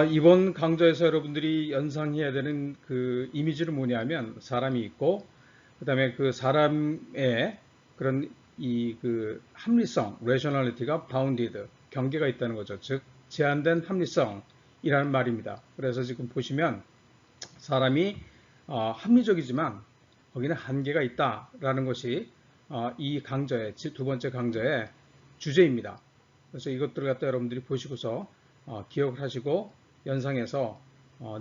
이번 강좌에서 여러분들이 연상해야 되는 그 이미지는 뭐냐면 사람이 있고 그다음에 그 사람의 그런 이 그 합리성, rationality가 bounded, 경계가 있다는 거죠. 즉 제한된 합리성이라는 말입니다. 그래서 지금 보시면 사람이 합리적이지만 거기는 한계가 있다라는 것이 이 강좌의 두 번째 강좌의 주제입니다. 그래서 이것들을 갖다 여러분들이 보시고서 기억을 하시고 연상해서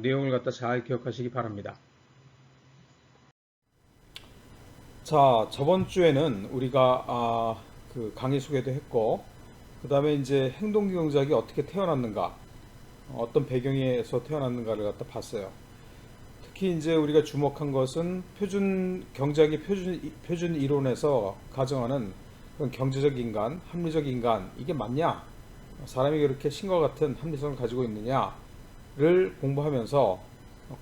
내용을 갖다 잘 기억하시기 바랍니다. 자, 저번 주에는 우리가 그 강의 소개도 했고, 그 다음에 이제 행동경작이 어떻게 태어났는가, 어떤 배경에서 태어났는가를 갖다 봤어요. 특히 이제 우리가 주목한 것은 표준 경제학의 표준 이론에서 가정하는 그런 경제적 인간, 합리적 인간 이게 맞냐? 사람이 그렇게 신과 같은 합리성을 가지고 있느냐를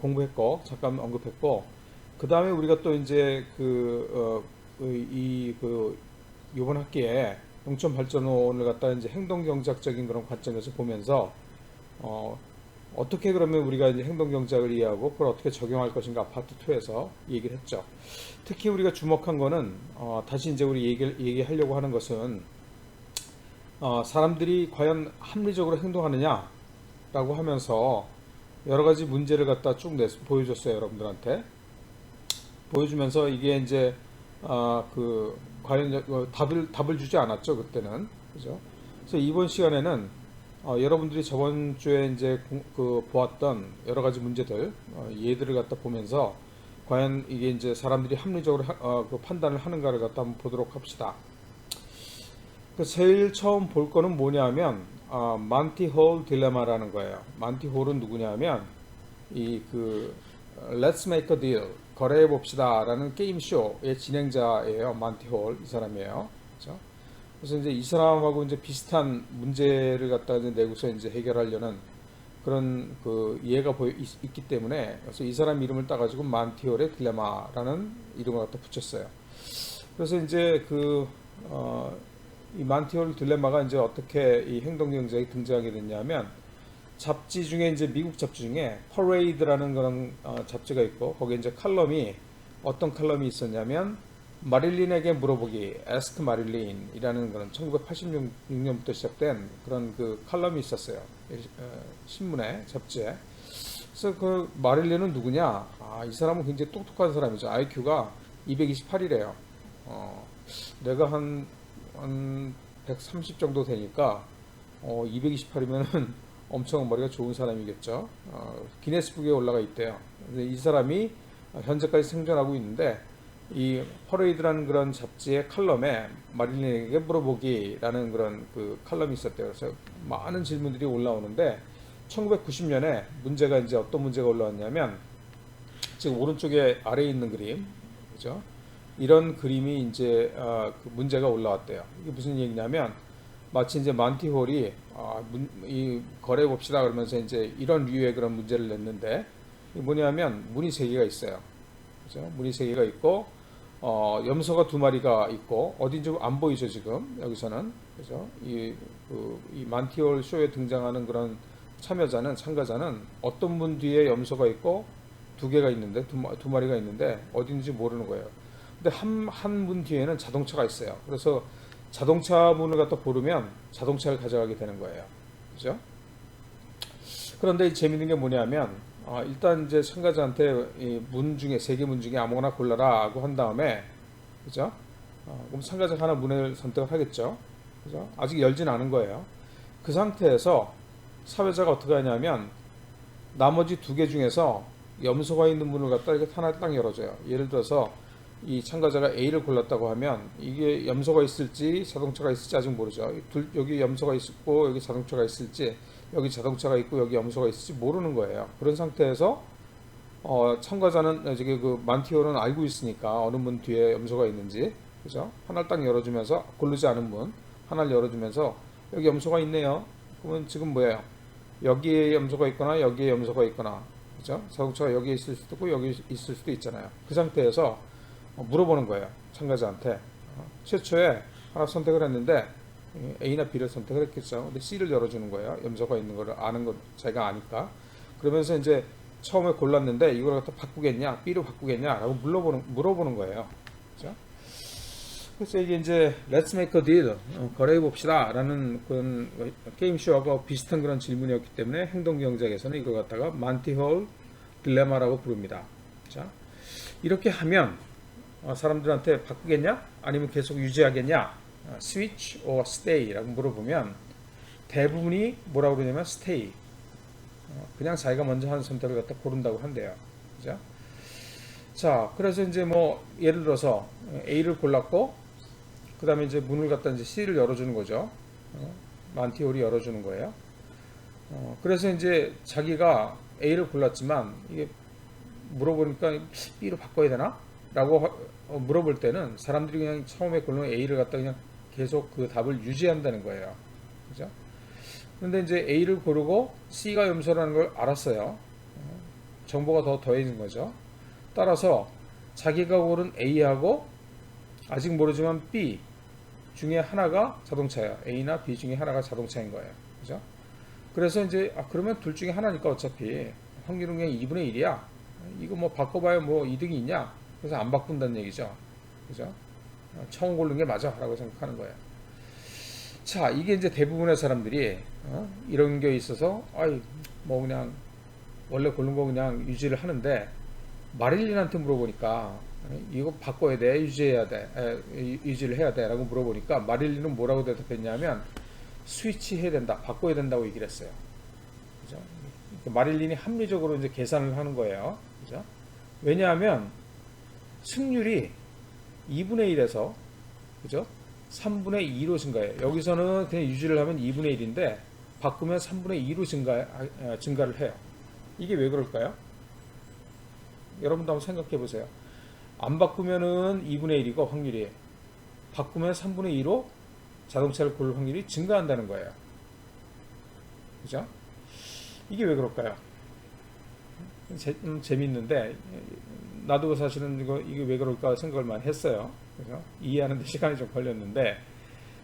공부했고 잠깐 언급했고 그 다음에 우리가 또 이제 이번 학기에 농촌 발전론을 갖다 이제 행동 경제학적인 그런 관점에서 보면서 어, 어떻게 그러면 우리가 이제 행동 경제학을 이해하고 그걸 어떻게 적용할 것인가 파트 2에서 얘기를 했죠. 특히 우리가 주목한 거는 다시 이제 우리 얘기하려고 하는 것은 사람들이 과연 합리적으로 행동하느냐라고 하면서 여러 가지 문제를 갖다 쭉 보여줬어요, 여러분들한테. 보여주면서 이게 이제 과연 답을 주지 않았죠, 그때는. 그죠? 그래서 이번 시간에는 여러분들이 저번 주에 이제 보았던 여러 가지 문제들, 예들을 갖다 보면서 과연 이게 이제 사람들이 합리적으로 그 판단을 하는가를 갖다 한번 보도록 합시다. 제일 처음 볼 거는 뭐냐면 만티홀 딜레마라는 거예요. 만티홀은 누구냐면 Let's Make a Deal, 거래해 봅시다라는 게임 쇼의 진행자예요. 만티홀 이 사람이에요. 그렇죠? 그래서 이제 이 사람하고 이제 비슷한 문제를 갖다 이제 내고서 이제 해결하려는 그런 그 이해가 있기 때문에 그래서 이 사람 이름을 따가지고 만티홀의 딜레마라는 이름을 갖다 붙였어요. 그래서 이제 이 만티올 딜레마가 이제 어떻게 이 행동 경제에 등장하게 됐냐면 잡지 중에 이제 미국 잡지 중에 퍼레이드라는 그런 잡지가 있고 거기에 이제 어떤 칼럼이 있었냐면 마릴린에게 물어보기 Ask 마릴린이라는 그런 1986년부터 시작된 그런 그 칼럼이 있었어요. 신문에 잡지에. 그래서 그 마릴린은 누구냐? 이 사람은 굉장히 똑똑한 사람이죠. IQ가 228이래요. 내가 한 130 정도 되니까 228이면은 엄청 머리가 좋은 사람이겠죠. 기네스북에 올라가 있대요. 이 사람이 현재까지 생존하고 있는데 이 퍼레이드라는 그런 잡지의 칼럼에 마릴린에게 물어보기라는 그런 그 칼럼이 있었대요. 그래서 많은 질문들이 올라오는데 1990년에 문제가 이제 어떤 문제가 올라왔냐면 지금 오른쪽에 아래에 있는 그림, 그죠? 이런 그림이 이제 그 문제가 올라왔대요. 이게 무슨 얘기냐면 마치 이제 만티홀이 이 거래해 봅시다 그러면서 이제 이런 류의 그런 문제를 냈는데 이게 뭐냐면 문이 세 개가 있어요. 그죠? 문이 세 개가 있고 염소가 두 마리가 있고 어딘지 안 보이죠 지금 여기서는. 그죠? 이 만티홀 쇼에 등장하는 그런 참가자는 어떤 분 뒤에 염소가 있고 두 개가 있는데 두 마리가 있는데 어딘지 모르는 거예요. 근데 한 분 뒤에는 자동차가 있어요. 그래서 자동차 문을 갖다 고르면 자동차를 가져가게 되는 거예요. 그죠? 그런데 재밌는 게 뭐냐면 일단 이제 참가자한테 이 문 중에 세 개 문 중에 아무거나 골라라고 한 다음에 그죠? 그럼 참가자가 하나 문을 선택을 하겠죠. 그죠? 아직 열진 않은 거예요. 그 상태에서 사회자가 어떻게 하냐면 나머지 두 개 중에서 염소가 있는 문을 갖다 이렇게 하나 딱 열어줘요. 예를 들어서 이 참가자가 A를 골랐다고 하면 이게 염소가 있을지 자동차가 있을지 아직 모르죠. 여기 염소가 있고 여기 자동차가 있을지 여기 자동차가 있고 여기 염소가 있을지 모르는 거예요. 그런 상태에서 참가자는 저기 그 만티오는 알고 있으니까 어느 문 뒤에 염소가 있는지 그죠? 하나를 딱 열어주면서 고르지 않은 문 하나를 열어주면서 여기 염소가 있네요. 그러면 지금 뭐예요? 여기에 염소가 있거나 여기에 염소가 있거나 그죠? 자동차가 여기에 있을 수도 있고 여기 있을 수도 있잖아요. 그 상태에서 물어보는 거예요. 참가자한테. 최초에 하나 선택을 했는데 A나 B를 선택을 했겠죠. 근데 C를 열어주는 거예요. 염소가 있는 거를 아는 거 제가 아니까. 그러면서 이제 처음에 골랐는데 이걸 갖다 바꾸겠냐, B로 바꾸겠냐라고 물어보는 거예요. 그죠? 그래서 이게 이제 Let's make a deal, 거래해 봅시다라는 그런 게임쇼하고 비슷한 그런 질문이었기 때문에 행동경제학에서는 이걸 갖다가 만티홀 딜레마라고 부릅니다. 자, 이렇게 하면 사람들한테 바꾸겠냐, 아니면 계속 유지하겠냐, switch or stay라고 물어보면 대부분이 뭐라고 그러냐면 stay. 그냥 자기가 먼저 하는 선택을 갖다 고른다고 한대요. 그죠? 자, 그래서 이제 뭐 예를 들어서 A를 골랐고, 그 다음에 이제 문을 갖다 이제 C를 열어주는 거죠. 만티홀이 열어주는 거예요. 그래서 이제 자기가 A를 골랐지만 이게 물어보니까 B로 바꿔야 되나? 라고 물어볼 때는 사람들이 그냥 처음에 고른 A를 갖다 그냥 계속 그 답을 유지한다는 거예요. 그죠? 그런데 이제 A를 고르고 C가 염소라는 걸 알았어요. 정보가 더 더해진 거죠. 따라서 자기가 고른 A하고 아직 모르지만 B 중에 하나가 자동차예요. A나 B 중에 하나가 자동차인 거예요. 그죠? 그래서 이제 그러면 둘 중에 하나니까 어차피 확률은 그냥 2분의 1이야. 이거 뭐 바꿔봐야 뭐 이득이 있냐? 그래서 안 바꾼다는 얘기죠. 그죠? 처음 고른 게 맞아 라고 생각하는 거예요. 자, 이게 이제 대부분의 사람들이 이런 게 있어서 뭐 그냥 원래 고른 거 그냥 유지를 하는데 마릴린한테 물어보니까 이거 바꿔야 돼, 유지해야 돼, 유지를 해야 돼 라고 물어보니까 마릴린은 뭐라고 대답했냐면 스위치 해야 된다, 바꿔야 된다고 얘기를 했어요. 그죠? 마릴린이 합리적으로 이제 계산을 하는 거예요. 그죠? 왜냐하면 승률이 2분의 1에서 그죠? 3분의 2로 증가해요. 여기서는 그냥 유지를 하면 2분의 1인데 바꾸면 3분의 2로 증가를 해요. 이게 왜 그럴까요? 여러분도 한번 생각해 보세요. 안 바꾸면은 2분의 1이고 확률이 바꾸면 3분의 2로 자동차를 고를 확률이 증가한다는 거예요. 그죠? 이게 왜 그럴까요? 재밌는데 나도 사실은 이게 왜 그럴까 생각을 많이 했어요. 그죠? 이해하는 데 시간이 좀 걸렸는데,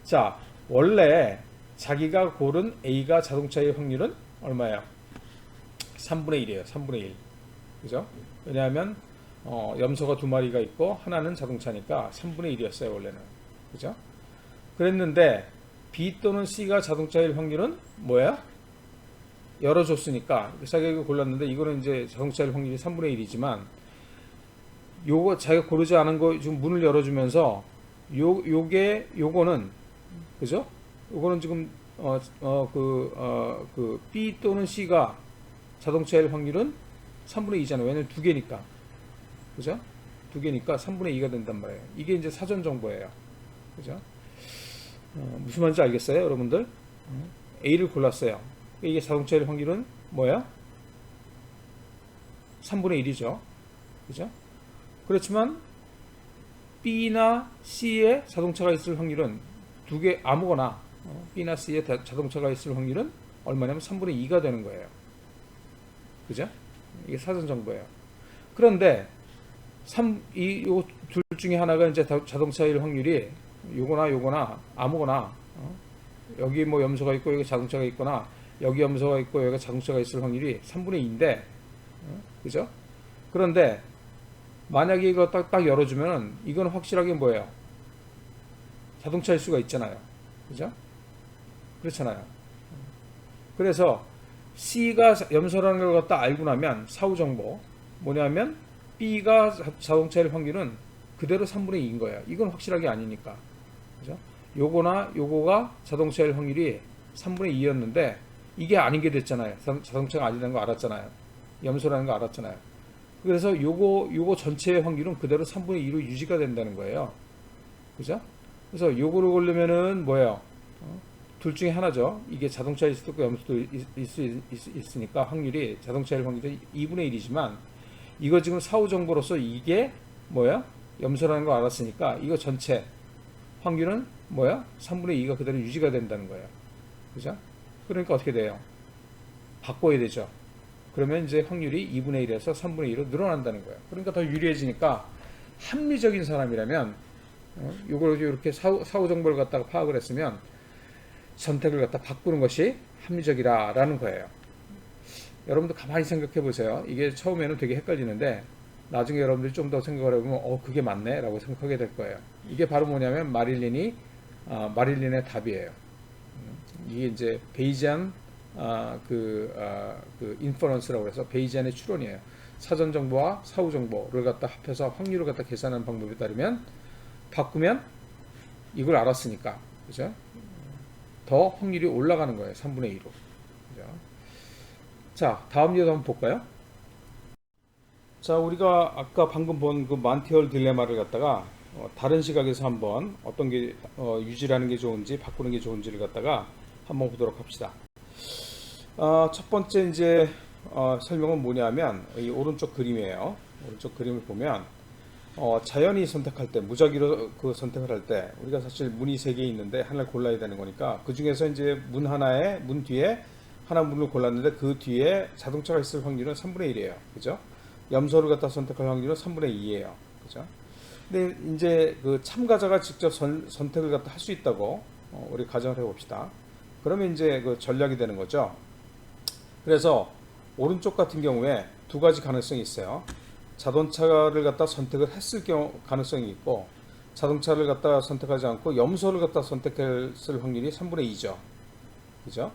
자, 원래 자기가 고른 A가 자동차의 확률은 얼마예요? 3분의 1이에요. 3분의 1. 그죠? 왜냐하면 염소가 두 마리가 있고 하나는 자동차니까 3분의 1이었어요. 원래는. 그죠? 그랬는데 B 또는 C가 자동차일 확률은 뭐예요? 열어줬으니까 자기가 골랐는데 이거는 이제 자동차일 확률이 3분의 1이지만 요거 자기가 고르지 않은 거 지금 문을 열어주면서 요거는 그죠? 요거는 지금 B 또는 C가 자동차일 확률은 3분의 2잖아요. 왜냐면 두 개니까. 그죠? 두 개니까 3분의 2가 된단 말이에요. 이게 이제 사전 정보예요. 그죠? 무슨 말인지 알겠어요, 여러분들? A를 골랐어요. 이게 자동차일 확률은 뭐예요? 3분의 1이죠. 그죠? 그렇지만 B나 C에 자동차가 있을 확률은 두 개 아무거나 B나 C에 자동차가 있을 확률은 얼마냐면 3분의 2가 되는 거예요. 그죠? 이게 사전 정보예요. 그런데 요 둘 중에 하나가 이제 자동차일 확률이 요거나 아무거나 여기 뭐 염소가 있고 여기 자동차가 있거나 여기 염소가 있고 여기 자동차가 있을 확률이 3분의 2인데 그죠? 그런데 만약에 이거 딱 열어주면 이건 확실하게 뭐예요? 자동차일 수가 있잖아요. 그죠? 그렇잖아요. 그래서 C가 염소라는 걸 갖다 알고 나면 사후 정보 뭐냐면 B가 자동차일 확률은 그대로 3분의 2인 거예요. 이건 확실하게 아니니까. 그죠? 요거가 자동차일 확률이 3분의 2였는데 이게 아닌 게 됐잖아요. 자동차가 아니라는 거 알았잖아요. 염소라는 거 알았잖아요. 그래서 요거 전체의 확률은 그대로 3분의 2로 유지가 된다는 거예요. 그죠? 그래서 요거를 고르면은 뭐예요? 둘 중에 하나죠. 이게 자동차일 수도 있고 염소도 있으니까 확률이 자동차일 확률이 2분의 1이지만 이거 지금 사후 정보로서 이게 뭐야? 염소라는 거 알았으니까 이거 전체 확률은 뭐야? 3분의 2가 그대로 유지가 된다는 거예요. 그죠? 그러니까 어떻게 돼요? 바꿔야 되죠. 그러면 이제 확률이 2분의 1에서 3분의 2로 늘어난다는 거예요. 그러니까 더 유리해지니까 합리적인 사람이라면 요걸 이렇게 사후 정보를 갖다가 파악을 했으면 선택을 갖다 바꾸는 것이 합리적이라라는 거예요. 여러분도 가만히 생각해 보세요. 이게 처음에는 되게 헷갈리는데 나중에 여러분들이 좀 더 생각을 해보면 그게 맞네 라고 생각하게 될 거예요. 이게 바로 뭐냐면 마릴린의 답이에요. 이게 이제 베이지안 그 인퍼런스라고 해서 베이지안의 추론이에요. 사전 정보와 사후 정보를 갖다 합해서 확률을 갖다 계산하는 방법에 따르면 바꾸면 이걸 알았으니까 그죠? 더 확률이 올라가는 거예요. 3분의 2로. 그죠? 자, 다음 예도 한번 볼까요? 자, 우리가 아까 방금 본 그 만티올 딜레마를 갖다가 다른 시각에서 한번 어떤 게 유지하는 게 좋은지 바꾸는 게 좋은지를 갖다가 한번 보도록 합시다. 첫 번째 이제 설명은 뭐냐면 이 오른쪽 그림이에요. 오른쪽 그림을 보면 자연히 선택할 때 무작위로 그 선택을 할 때 우리가 사실 문이 3개 있는데 하나를 골라야 되는 거니까 그 중에서 이제 문 뒤에 하나 문을 골랐는데 그 뒤에 자동차가 있을 확률은 3분의 1이에요. 그죠? 염소를 갖다 선택할 확률은 3분의 2예요. 그죠? 근데 이제 그 참가자가 직접 선택을 갖다 할 수 있다고 우리 가정을 해 봅시다. 그러면 이제 그 전략이 되는 거죠. 그래서 오른쪽 같은 경우에 두 가지 가능성이 있어요. 자동차를 갖다 선택을 했을 경우 가능성이 있고 자동차를 갖다 선택하지 않고 염소를 갖다 선택했을 확률이 3분의 2죠. 그죠?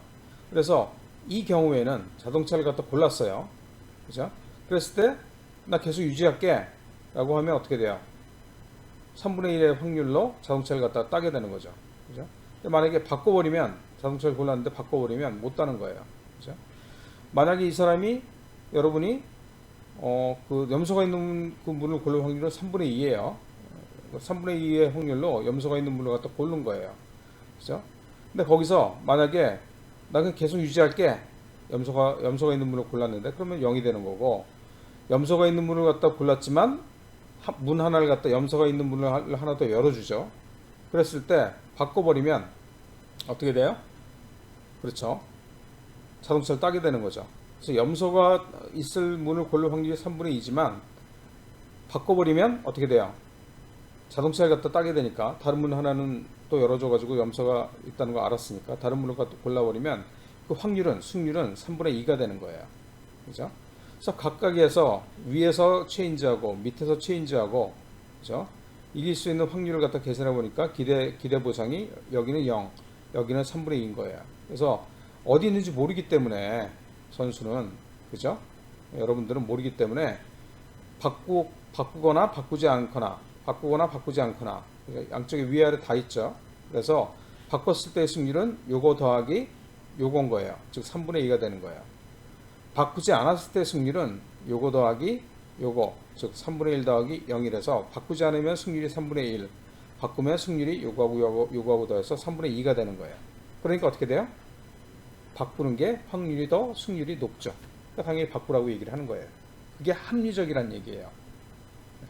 그래서 이 경우에는 자동차를 갖다 골랐어요. 그죠? 그랬을 때 나 계속 유지할게 라고 하면 어떻게 돼요? 3분의 1의 확률로 자동차를 갖다 따게 되는 거죠. 그죠? 만약에 바꿔버리면 자동차를 골랐는데 바꿔버리면 못 따는 거예요. 그죠? 만약에 이 사람이 여러분이 그 염소가 있는 그 문을 고를 확률은 3분의 2예요. 3분의 2의 확률로 염소가 있는 문을 갖다 고른 거예요. 그죠? 근데 거기서 만약에 나 그냥 계속 유지할게. 염소가 있는 문을 골랐는데 그러면 0이 되는 거고 염소가 있는 문을 갖다 골랐지만 문 하나를 갖다 염소가 있는 문을 하나 더 열어주죠. 그랬을 때 바꿔버리면 어떻게 돼요? 그렇죠. 자동차를 따게 되는 거죠. 그래서 염소가 있을 문을 고를 확률이 3분의 2지만 바꿔버리면 어떻게 돼요? 자동차를 갖다 따게 되니까 다른 문 하나는 또 열어줘가지고 염소가 있다는 거 알았으니까 다른 문을 갖다 골라버리면 그 승률은 3분의 2가 되는 거예요. 그죠? 그래서 각각에서 위에서 체인지하고 밑에서 체인지하고 그죠? 이길 수 있는 확률을 갖다 계산해 보니까 기대 보상이 여기는 0, 여기는 3분의 2인 거예요. 그래서 어디 있는지 모르기 때문에 선수는 그죠? 여러분들은 모르기 때문에 바꾸거나 바꾸지 않거나 양쪽에 위아래 다 있죠. 그래서 바꿨을 때의 승률은 요거 더하기 요건 거예요. 즉 3분의 2가 되는 거예요. 바꾸지 않았을 때 승률은 요거 더하기 요거 즉 3분의 1 더하기 0이라서 바꾸지 않으면 승률이 3분의 1 바꾸면 승률이 요거하고 더해서 3분의 2가 되는 거예요. 그러니까 어떻게 돼요? 바꾸는 게 확률이 더 승률이 높죠. 그러니까 당연히 바꾸라고 얘기를 하는 거예요. 그게 합리적이란 얘기예요.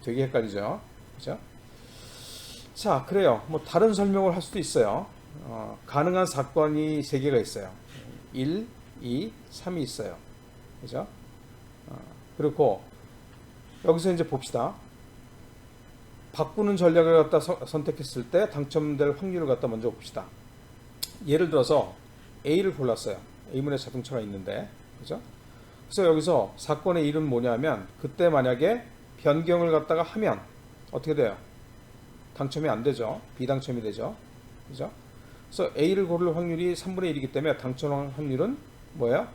되게 헷갈리죠? 그죠? 자, 그래요. 뭐 다른 설명을 할 수도 있어요. 가능한 사건이 3개가 있어요. 1, 2, 3이 있어요. 그죠? 그리고 여기서 이제 봅시다. 바꾸는 전략을 갖다 선택했을 때 당첨될 확률을 갖다 먼저 봅시다. 예를 들어서 A를 골랐어요. A문에 자동차가 있는데, 그죠? 그래서 여기서 사건의 1은 뭐냐면 그때 만약에 변경을 갖다가 하면 어떻게 돼요? 당첨이 안 되죠. 비당첨이 되죠. 그죠? 그래서 A를 고를 확률이 3분의 1이기 때문에 당첨 확률은 뭐야?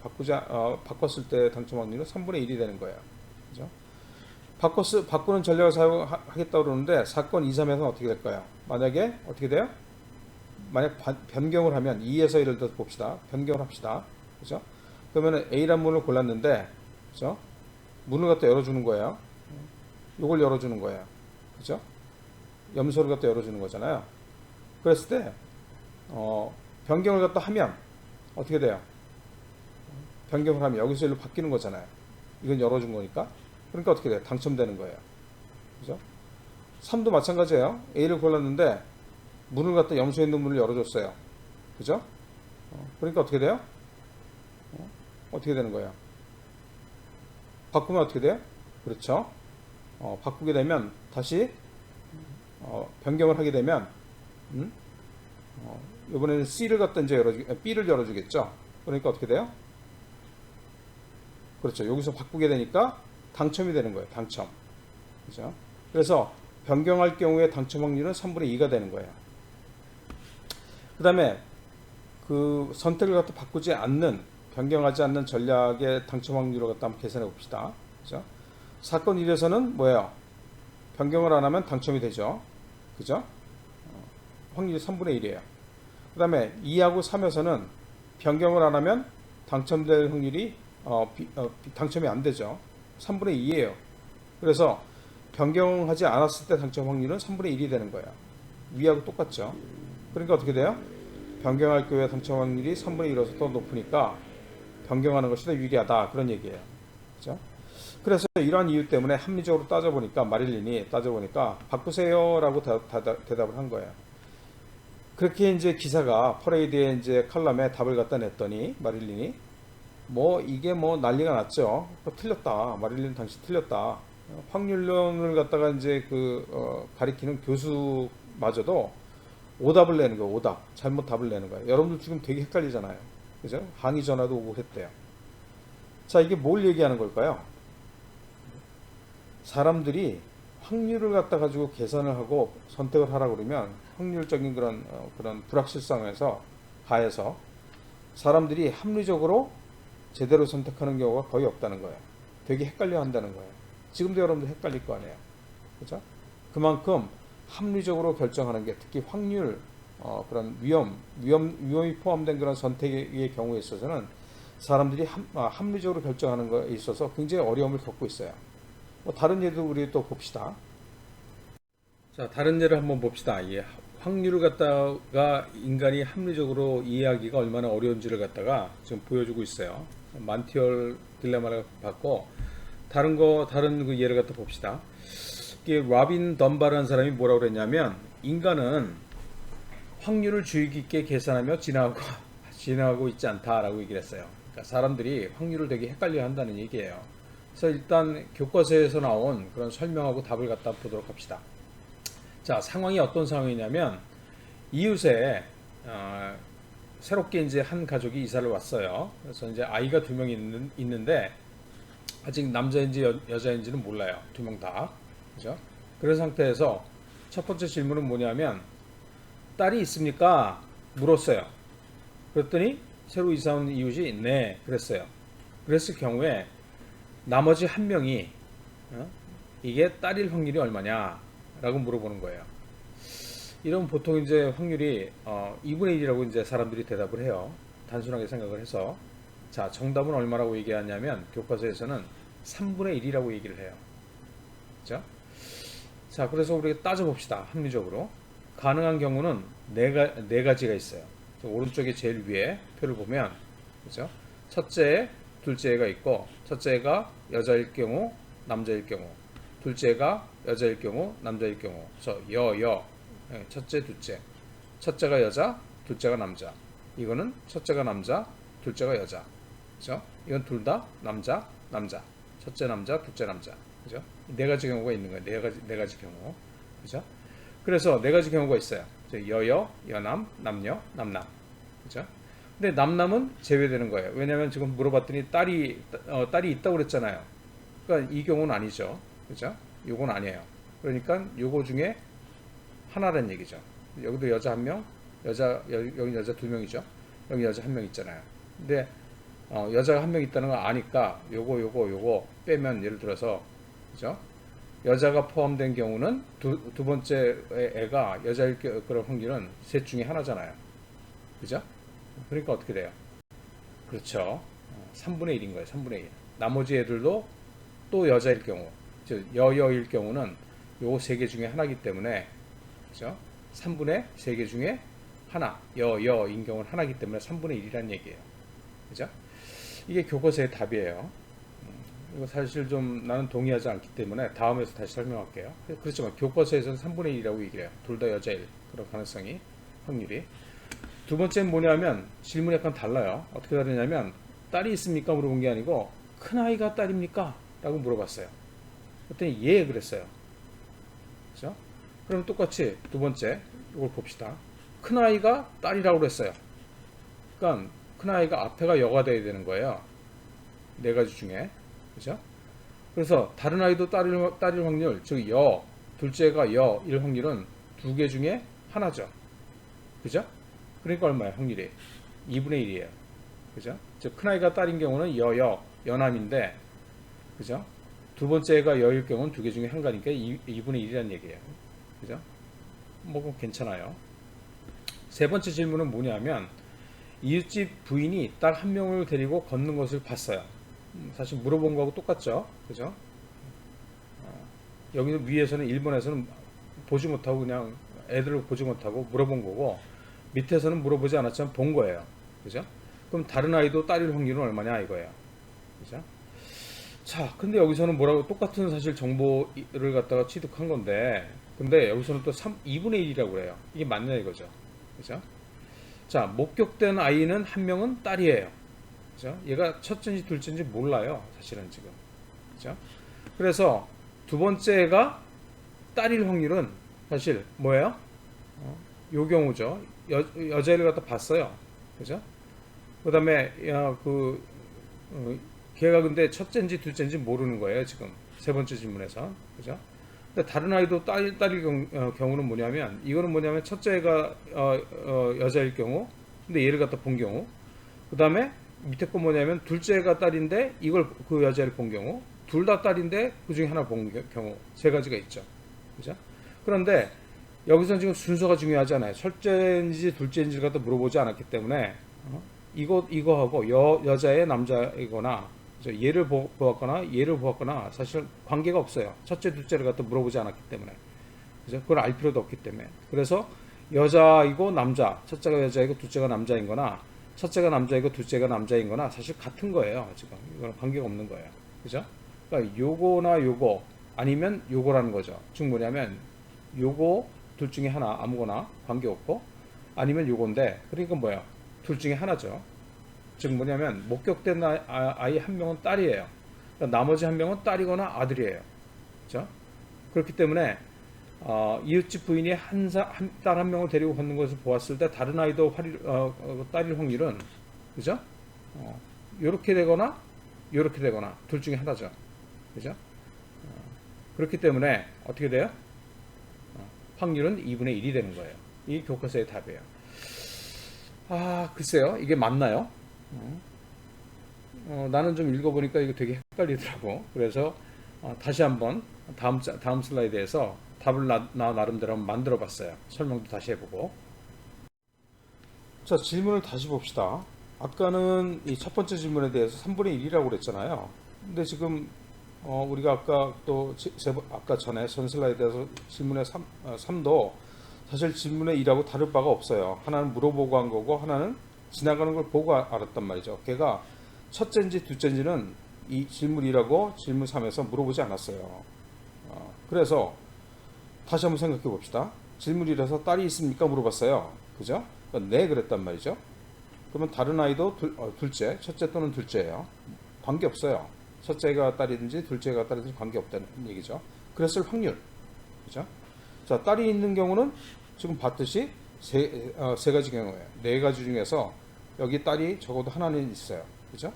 바꿨을 때 당첨 확률은 3분의 1이 되는 거예요. 그죠? 바꾸는 전략을 사용하겠다고 그러는데 사건 2, 3에서는 어떻게 될까요? 만약에 어떻게 돼요? 만약 변경을 하면 2에서 예를 들어서 봅시다. 변경을 합시다. 그죠? 그러면 A란 문을 골랐는데, 그죠? 문을 갖다 열어주는 거예요. 이걸 열어주는 거예요. 그죠? 염소를 갖다 열어주는 거잖아요. 그랬을 때, 변경을 갖다 하면 어떻게 돼요? 변경을 하면 여기서 일로 바뀌는 거잖아요. 이건 열어준 거니까. 그러니까 어떻게 돼요? 당첨되는 거예요. 그죠? 3도 마찬가지예요. A를 골랐는데 문을 갖다 염소에 있는 문을 열어줬어요. 그죠? 그러니까 어떻게 돼요? 어떻게 되는 거예요? 바꾸면 어떻게 돼요? 그렇죠? 바꾸게 되면 다시 변경을 하게 되면 이번에는 C를 갖다 이제 B를 열어주겠죠. 그러니까 어떻게 돼요? 그렇죠. 여기서 바꾸게 되니까 당첨이 되는 거예요. 당첨. 그죠? 그래서 변경할 경우에 당첨 확률은 3분의 2가 되는 거예요. 그 다음에 그 선택을 갖다 바꾸지 않는, 변경하지 않는 전략의 당첨 확률을 갖다 한번 계산해 봅시다. 그죠? 사건 1에서는 뭐예요? 변경을 안 하면 당첨이 되죠. 그죠? 확률이 3분의 1이에요. 그 다음에 2하고 3에서는 변경을 안 하면 당첨될 확률이 당첨이 안 되죠. 3분의 2예요. 그래서 변경하지 않았을 때 당첨 확률은 3분의 1이 되는 거예요. 위하고 똑같죠. 그러니까 어떻게 돼요? 변경할 경우에 당첨 확률이 3분의 1에서 더 높으니까 변경하는 것이 더 유리하다. 그런 얘기예요. 그죠? 그래서 이러한 이유 때문에 합리적으로 따져보니까 마릴린이 바꾸세요라고 대답을 한 거예요. 그렇게 이제 기사가 퍼레이드에 이제 칼럼에 답을 갖다 냈더니 마릴린이 이게 난리가 났죠. 틀렸다. 마릴린 당시 틀렸다. 확률론을 갖다가 이제 가리키는 교수마저도 오답을 내는 거예요. 오답. 잘못 답을 내는 거예요. 여러분들 지금 되게 헷갈리잖아요. 그죠? 항의 전화도 오고 했대요. 자, 이게 뭘 얘기하는 걸까요? 사람들이 확률을 갖다 가지고 계산을 하고 선택을 하라고 그러면 확률적인 그런 불확실성에서 하에서 사람들이 합리적으로 제대로 선택하는 경우가 거의 없다는 거예요. 되게 헷갈려 한다는 거예요. 지금도 여러분들 헷갈릴 거 아니에요. 그죠? 그만큼 합리적으로 결정하는 게, 특히 확률, 그런 위험이 포함된 그런 선택의 경우에 있어서는 사람들이 합리적으로 결정하는 거에 있어서 굉장히 어려움을 겪고 있어요. 다른 예도 우리 또 봅시다. 자, 다른 예를 한번 봅시다. 이 확률을 갖다가 인간이 합리적으로 이해하기가 얼마나 어려운지를 갖다가 지금 보여주고 있어요. 만티올 딜레마를 받고 다른 그 예를 갖다 봅시다. 이게 라빈 덤바라는 사람이 뭐라고 그랬냐면, 인간은 확률을 주의 깊게 계산하며 진화하고 있지 않다라고 얘기를 했어요. 그러니까 사람들이 확률을 되게 헷갈려 한다는 얘기예요. 그래서 일단 교과서에서 나온 그런 설명하고 답을 갖다 보도록 합시다. 자, 상황이 어떤 상황이냐면, 이웃에 새롭게 이제 한 가족이 이사를 왔어요. 그래서 이제 아이가 2명 있는데 아직 남자인지 여자인지는 몰라요. 2명 다. 그죠? 그런 상태에서 첫 번째 질문은 뭐냐면, 딸이 있습니까? 물었어요. 그랬더니 새로 이사 온 이웃이 네, 그랬어요. 그랬을 경우에 나머지 한 명이 이게 딸일 확률이 얼마냐? 라고 물어보는 거예요. 이런 보통 이제 확률이 2분의 1이라고 이제 사람들이 대답을 해요. 단순하게 생각을 해서. 자, 정답은 얼마라고 얘기하냐면 교과서에서는 3분의 1이라고 얘기를 해요. 그죠? 자, 그래서 우리가 따져봅시다. 합리적으로. 가능한 경우는 네 가지가 있어요. 오른쪽에 제일 위에 표를 보면, 그죠? 첫째, 둘째가 있고, 첫째가 여자일 경우, 남자일 경우, 둘째가 여자일 경우, 남자일 경우. 그래서 첫째, 둘째. 첫째가 여자, 둘째가 남자. 이거는 첫째가 남자, 둘째가 여자. 그죠? 이건 둘 다 남자, 남자. 첫째 남자, 둘째 남자. 그죠? 네 가지 경우가 있는 거예요. 네 가지 경우. 그죠? 그래서 네 가지 경우가 있어요. 여남, 남녀, 남남. 그죠? 근데 남남은 제외되는 거예요. 왜냐면 지금 물어봤더니 딸이 있다고 그랬잖아요. 그러니까 이 경우는 아니죠. 그죠? 요건 아니에요. 그러니까 요거 중에 하나라는 얘기죠. 여기도 여자 한 명, 여기 여자 2명이죠. 여기 여자 한 명 있잖아요. 근데 여자가 한 명 있다는 걸 아니까 요거 빼면, 예를 들어서, 그죠? 여자가 포함된 경우는 두 번째 애가 여자일 그런 확률은 셋 중에 하나잖아요. 그죠? 그러니까 어떻게 돼요? 그렇죠. 3분의 1인 거예요. 3분의 1. 나머지 애들도 또 여자일 경우, 즉 여일 경우는 요 세 개 중에 하나이기 때문에, 그죠? 3분의 3개 중에 하나, 여인 경우는 하나이기 때문에 3분의 1이라는 얘기예요. 그죠? 이게 교과서의 답이에요. 이거 사실 좀 나는 동의하지 않기 때문에 다음에서 다시 설명할게요. 그렇지만 교과서에서는 3분의 1이라고 얘기를 해요. 둘 다 여자일 그런 가능성이, 확률이. 두 번째는 뭐냐면 질문이 약간 달라요. 어떻게 다르냐면, 딸이 있습니까? 물어본 게 아니고 큰아이가 딸입니까? 라고 물어봤어요. 그랬더니 예, 그랬어요. 그렇죠? 그럼 똑같이 두 번째 이걸 봅시다. 큰아이가 딸이라고 그랬어요. 그러니까 큰아이가 앞에가 여가 돼야 되는 거예요. 네 가지 중에. 그죠? 그래서 다른 아이도 딸일 확률, 즉 둘째가 여일 확률은 두 개 중에 하나죠. 그죠? 그러니까 얼마예요? 확률이 2분의 1이에요. 그죠? 즉 큰아이가 딸인 경우는 여남인데, 그죠? 두 번째가 여일 경우는 두 개 중에 한 가니까 2분의 1이라는 얘기예요. 그죠? 뭐 괜찮아요. 세 번째 질문은 뭐냐면, 이웃집 부인이 딸 한 명을 데리고 걷는 것을 봤어요. 사실 물어본 거하고 똑같죠. 그죠? 여기는 위에서는 일본에서는 보지 못하고 그냥 애들을 보지 못하고 물어본 거고, 밑에서는 물어보지 않았지만 본 거예요. 그죠? 그럼 다른 아이도 딸일 확률은 얼마냐 이거예요. 그죠? 자, 근데 여기서는 뭐라고 똑같은 사실 정보를 갖다가 취득한 건데, 근데 여기서는 또 2분의 1이라고 그래요. 이게 맞냐 이거죠. 그죠? 자, 목격된 아이는 한 명은 딸이에요. 그죠? 얘가 첫째인지 둘째인지 몰라요. 사실은 지금. 그죠? 그래서 두 번째가 딸일 확률은 사실 뭐예요? 요 경우죠. 여자애를 갖다 봤어요. 그죠? 그 다음에, 걔가 근데 첫째인지 둘째인지 모르는 거예요. 지금. 세 번째 질문에서. 그죠? 근데 다른 아이도 딸일 경우는 뭐냐면, 이거는 뭐냐면, 첫째가, 여자일 경우, 근데 얘를 갖다 본 경우, 그 다음에 밑에 거 뭐냐면, 둘째가 딸인데, 이걸 그 여자를 본 경우, 둘 다 딸인데, 그 중에 하나 본 경우, 세 가지가 있죠. 그죠? 그런데, 여기서는 지금 순서가 중요하잖아요. 첫째인지 둘째인지를 갖다 물어보지 않았기 때문에, 이거하고 여자의 남자이거나, 얘를 보았거나 얘를 보았거나 사실 관계가 없어요. 첫째, 둘째를 갖다 물어보지 않았기 때문에. 그죠? 그걸 알 필요도 없기 때문에. 그래서 여자이고 남자, 첫째가 여자이고 둘째가 남자인 거나 첫째가 남자이고 둘째가 남자인 거나 사실 같은 거예요. 지금 이거는 관계가 없는 거예요. 그죠? 그러니까 요거나 요거 아니면 요거라는 거죠. 즉 뭐냐면 요거 둘 중에 하나 아무거나 관계없고 아니면 요건데 그러니까 뭐야? 둘 중에 하나죠. 즉 뭐냐면 목격된 아이 한 명은 딸이에요. 그러니까 나머지 한 명은 딸이거나 아들이에요. 그렇죠? 그렇기 때문에 이웃집 부인이 딸 한 명을 데리고 걷는 것을 보았을 때 다른 아이도 딸일 확률은 그죠? 이렇게 되거나 이렇게 되거나 둘 중에 하나죠. 그죠? 그렇기 때문에 어떻게 돼요? 확률은 2분의 1이 되는 거예요. 이 교과서의 답이에요. 글쎄요. 이게 맞나요? 나는 좀 읽어보니까 이거 되게 헷갈리더라고. 그래서 다시 한번 다음 슬라이드에서 답을 나 나름대로 한번 만들어 봤어요. 설명도 다시 해보고. 자, 질문을 다시 봅시다. 아까는 이 첫 번째 질문에 대해서 3분의 1이라고 그랬잖아요. 근데 지금 우리가 아까 아까 전에 전 슬라이드에서 질문의 3도 사실 질문의 2하고 다를 바가 없어요. 하나는 물어보고 한 거고 하나는 지나가는 걸 보고 알았단 말이죠. 걔가 첫째인지 둘째인지는 이 질문 2라고 질문 3에서 물어보지 않았어요. 그래서 다시 한번 생각해 봅시다. 질문 1에서 딸이 있습니까? 물어봤어요. 그죠? 그러니까 네 그랬단 말이죠. 그러면 다른 아이도 둘째, 첫째 또는 둘째예요. 관계없어요. 첫째가 딸이든지 둘째가 딸이든지 관계없다는 얘기죠. 그랬을 확률. 그죠? 자, 딸이 있는 경우는 지금 봤듯이 세 가지 경우예요. 네 가지 중에서 여기 딸이 적어도 하나는 있어요. 그죠?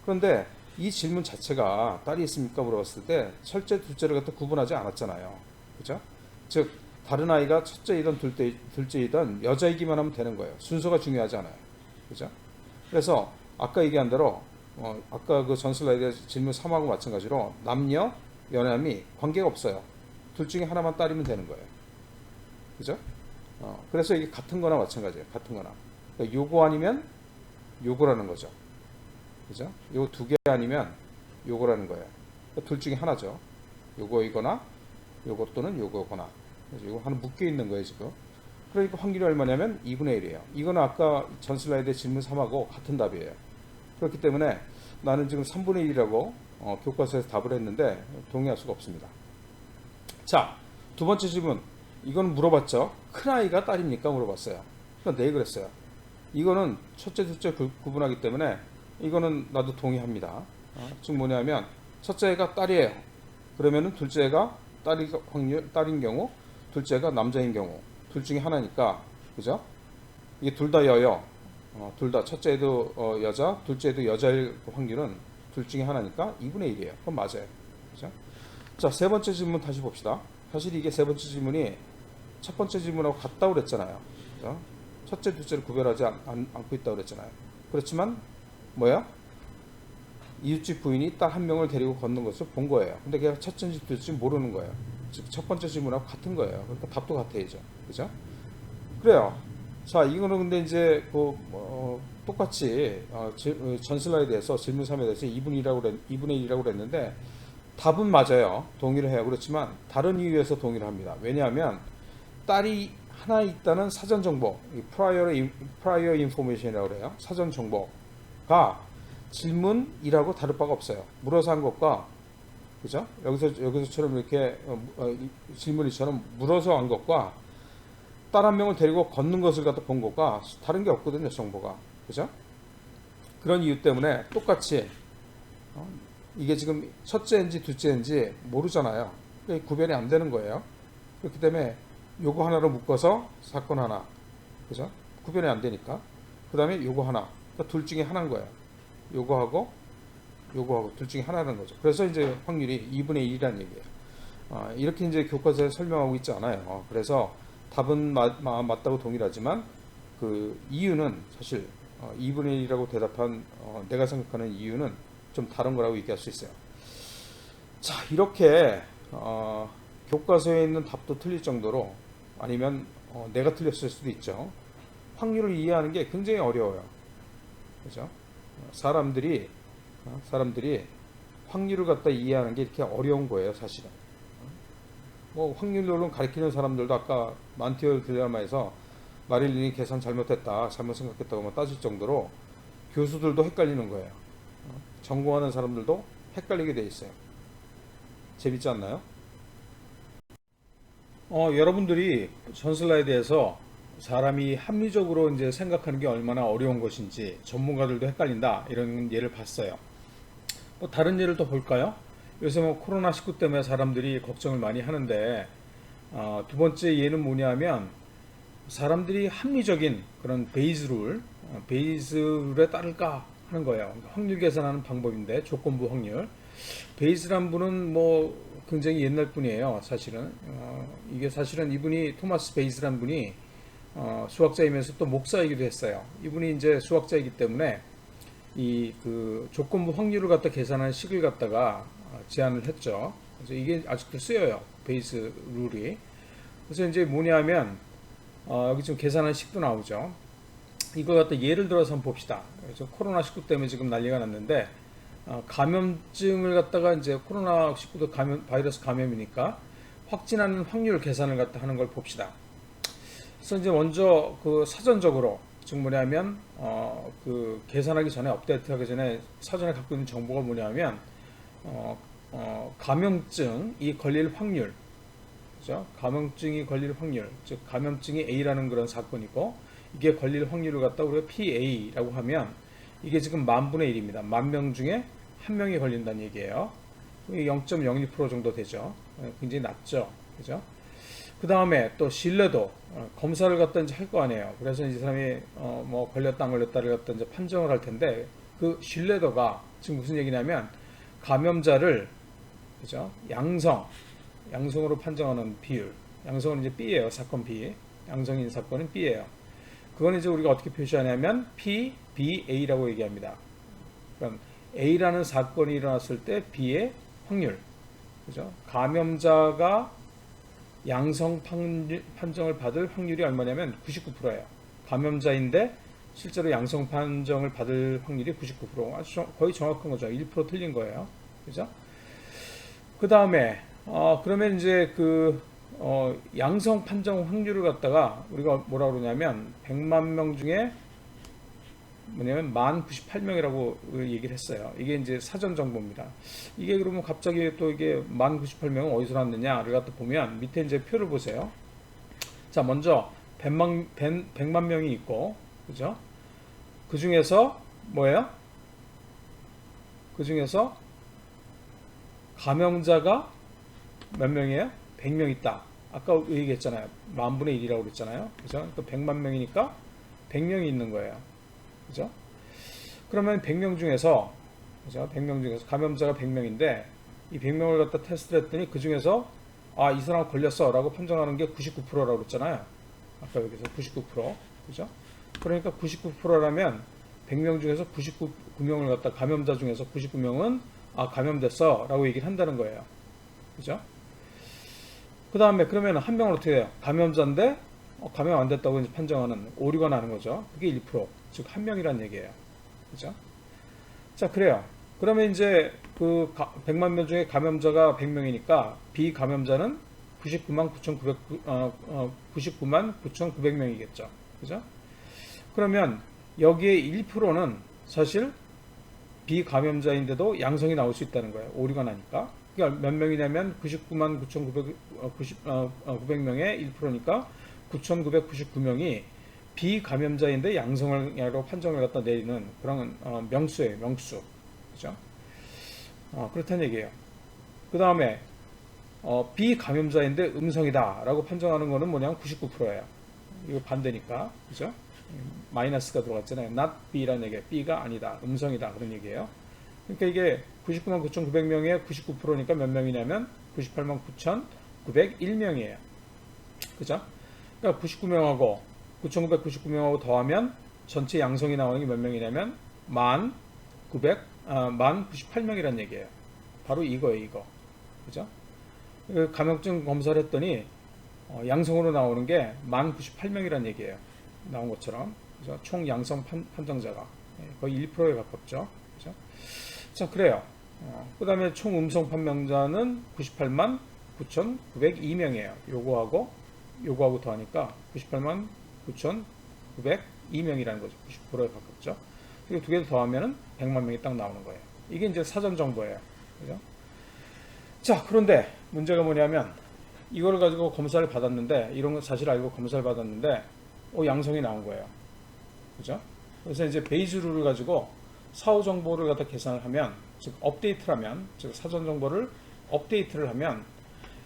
그런데 이 질문 자체가 딸이 있습니까? 물어봤을 때 첫째, 둘째를 갖다 구분하지 않았잖아요. 그죠? 즉, 다른 아이가 첫째이든 둘째이든 여자이기만 하면 되는 거예요. 순서가 중요하지 않아요. 그죠? 그래서 아까 얘기한 대로 아까 그 전 슬라이드 질문 3하고 마찬가지로 남녀, 연함이 관계가 없어요. 둘 중에 하나만 딸이면 되는 거예요. 그죠? 그래서 이게 같은 거나 마찬가지예요. 같은 거나. 그러니까 요거 아니면 요거라는 거죠. 그죠? 요 두 개 아니면 요거라는 거예요. 그러니까 둘 중에 하나죠. 요거이거나 요거 또는 요거거나. 그래서 요거 하나 묶여 있는 거예요, 지금. 그러니까 확률이 얼마냐면 2분의 1이에요. 이거는 아까 전 슬라이드의 질문 3하고 같은 답이에요. 그렇기 때문에 나는 지금 3분의 1이라고 교과서에서 답을 했는데 동의할 수가 없습니다. 자, 두 번째 질문. 이건 물어봤죠. 큰아이가 딸입니까? 물어봤어요. 그러니까 네 그랬어요. 이거는 첫째, 둘째 구분하기 때문에 이거는 나도 동의합니다. 즉 뭐냐면 첫째가 딸이에요. 그러면은 둘째가 딸인 경우, 둘째가 남자인 경우 둘 중에 하나니까, 그죠? 이게 둘 다 여여. 둘 다 첫째도 여자, 둘째도 여자일 확률은 둘 중에 하나니까 2분의 1이에요. 그건 맞아요. 그죠? 자, 세 번째 질문 다시 봅시다. 사실 이게 세 번째 질문이 첫 번째 질문하고 같다고 그랬잖아요. 그죠? 첫째, 둘째를 구별하지 않고 있다고 그랬잖아요. 그렇지만 뭐야? 이웃집 부인이 딸 한 명을 데리고 걷는 것을 본 거예요. 근데 걔가 첫째인지 둘째인지 모르는 거예요. 즉 첫 번째 질문하고 같은 거예요. 그러니까 답도 같아야죠. 그죠? 그래요. 자, 이거는 근데 이제 똑같이 전 슬라이드에서 질문 3에 대해서 2분의 1이라고 그랬는데 답은 맞아요. 동의를 해요. 그렇지만 다른 이유에서 동의를 합니다. 왜냐하면 딸이 하나 있다는 사전 정보, prior information이라고 그래요. 사전 정보가 질문이라고 다를 바가 없어요. 물어서 한 것과 그죠? 여기서처럼 이렇게 질문이처럼 물어서 한 것과 딸 한 명을 데리고 걷는 것을 갖다 본 것과 다른 게 없거든요, 정보가. 그죠? 그런 이유 때문에 똑같이 이게 지금 첫째인지 둘째인지 모르잖아요. 구별이 안 되는 거예요. 그렇기 때문에 요거 하나로 묶어서 사건 하나. 그죠? 구별이 안 되니까. 그 다음에 요거 하나. 그러니까 둘 중에 하나인 거예요. 요거하고 둘 중에 하나라는 거죠. 그래서 이제 확률이 2분의 1이라는 얘기예요. 이렇게 이제 교과서에 설명하고 있지 않아요. 그래서 답은 맞다고 동일하지만 그 이유는 사실 2분의 1이라고 대답한 내가 생각하는 이유는 좀 다른 거라고 얘기할 수 있어요. 자, 이렇게 교과서에 있는 답도 틀릴 정도로 아니면 내가 틀렸을 수도 있죠. 확률을 이해하는 게 굉장히 어려워요. 그죠? 사람들이 확률을 갖다 이해하는 게 이렇게 어려운 거예요, 사실은. 뭐 확률론을 가리키는 사람들도 아까 만티올 딜레마에서 마릴린이 계산 잘못했다, 잘못 생각했다고 따질 정도로 교수들도 헷갈리는 거예요. 전공하는 사람들도 헷갈리게 돼 있어요. 재밌지 않나요? 여러분들이 전 슬라이드에서 사람이 합리적으로 이제 생각하는 게 얼마나 어려운 것인지 전문가들도 헷갈린다 이런 예를 봤어요. 뭐 다른 예를 더 볼까요? 요새 뭐 코로나19 때문에 사람들이 걱정을 많이 하는데 두 번째 예는 뭐냐면 사람들이 합리적인 그런 베이스 룰에 따를까 하는 거예요. 그러니까 확률 계산하는 방법인데 조건부 확률. 베이스란 분은 뭐 굉장히 옛날 분이에요. 사실은 이게 사실은 이분이 토마스 베이스란 분이 수학자이면서 또 목사이기도 했어요. 이분이 이제 수학자이기 때문에 이 그 조건부 확률을 갖다 계산하는 식을 갖다가 제안을 했죠. 그래서 이게 아직도 쓰여요. 베이스 룰이. 그래서 이제 뭐냐면 여기 지금 계산하는 식도 나오죠. 이걸 갖다 예를 들어서 한번 봅시다. 그래서 코로나19 때문에 지금 난리가 났는데 감염증을 갖다가 이제 코로나19도 바이러스 감염이니까 확진하는 확률 계산을 갖다 하는 걸 봅시다. 그래서 이제 먼저 그 사전적으로 즉 뭐냐면 그 계산하기 전에 업데이트하기 전에 사전에 갖고 있는 정보가 뭐냐면 감염증이 걸릴 확률, 그죠? 감염증이 걸릴 확률, 즉 감염증이 A라는 그런 사건이고 이게 걸릴 확률을 갖다 우리가 PA라고 하면 이게 지금 10,000분의 1입니다. 10,000명 중에 한 명이 걸린다는 얘기예요. 0.01% 정도 되죠. 굉장히 낮죠, 그죠? 그 다음에 또 신뢰도 검사를 갖다 이제 할 거 아니에요. 그래서 이 사람이 뭐 걸렸다 안 걸렸다를 갖다 이제 판정을 할 텐데 그 신뢰도가 지금 무슨 얘기냐면 감염자를 그죠? 양성으로 판정하는 비율. 양성은 이제 B예요. 사건 B. 양성인 사건은 B예요. 그건 이제 우리가 어떻게 표시하냐면 PBA라고 얘기합니다. 그럼 A라는 사건이 일어났을 때 B의 확률. 그죠? 감염자가 양성 판정을 받을 확률이 얼마냐면 99%예요. 감염자인데 실제로 양성 판정을 받을 확률이 99%. 아주 거의 정확한 거죠. 1% 틀린 거예요. 그죠? 그 다음에 그러면 이제 양성 판정 확률을 갖다가 우리가 뭐라 그러냐면 100만 명 중에 뭐냐면 1098명이라고 얘기를 했어요. 이게 이제 사전 정보입니다. 이게 그러면 갑자기 또 이게 1098명은 어디서 났느냐를 갖다 보면 밑에 이제 표를 보세요. 자, 먼저 100만 명이 있고, 그죠? 그 중에서 뭐예요? 그 중에서 감염자가 몇 명이에요? 100명 있다. 아까 얘기했잖아요. 10,000분의 1이라고 그랬잖아요. 그죠? 또 100만 명이니까 100명이 있는 거예요. 그죠? 그러면 100명 중에서, 그죠? 100명 중에서 감염자가 100명인데 이 100명을 갖다 테스트를 했더니 그 중에서 아, 이 사람 걸렸어 라고 판정하는 게 99%라고 그랬잖아요. 아까 여기서 99%. 그죠? 그러니까 99%라면 100명 중에서 99명을 갖다 감염자 중에서 99명은 아, 감염됐어 라고 얘기를 한다는 거예요. 그죠? 그 다음에 그러면 한 명은 어떻게 돼요? 감염자인데 감염 안 됐다고 이제 판정하는 오류가 나는 거죠. 그게 1%, 즉 한 명이란 얘기예요. 그죠? 자, 그래요. 그러면 이제 그 100만 명 중에 감염자가 100명이니까 비감염자는 99만 9,900명이겠죠. 그죠? 그러면 여기에 1%는 사실 비감염자인데도 양성이 나올 수 있다는 거예요. 오류가 나니까. 그러니까 몇 명이냐면 99만 9,900명의 1%니까 9,999명이 비감염자인데 양성이라고 판정을 갖다 내리는 그런 명수예요. 명수. 그죠? 그렇다는 얘기예요. 그 다음에 비감염자인데 음성이다라고 판정하는 거는 뭐냐면 99%예요. 이거 반대니까. 그죠? 마이너스가 들어갔잖아요. not B라는 얘기예요. B가 아니다. 음성이다. 그런 얘기예요. 그러니까 이게 99만 9,900명의 99%니까 몇 명이냐면 98만 9,901명이에요. 그죠? 그러니까 99명하고 9,999명하고 더하면 전체 양성이 나오는 게 몇 명이냐면 98명이라는 얘기예요. 바로 이거예요, 이거. 그죠? 감염증 검사를 했더니 양성으로 나오는 게 98명이라는 얘기예요. 나온 것처럼. 그죠? 총 양성 판정자가 거의 1%에 가깝죠. 그죠? 자, 그래요. 그 다음에 총 음성 판명자는 98만 9,902명이에요. 요거하고 더하니까 98만 9,902명이라는 거죠. 90%에 가깝죠. 그리고 두 개를 더하면은 100만 명이 딱 나오는 거예요. 이게 이제 사전 정보예요. 그죠? 자, 그런데 문제가 뭐냐면 이거를 가지고 검사를 받았는데 이런 거 사실 알고 검사를 받았는데 양성이 나온 거예요. 그죠? 그래서 이제 베이즈 룰을 가지고 사후 정보를 갖다 계산을 하면, 즉 업데이트를 하면, 즉 사전 정보를 업데이트를 하면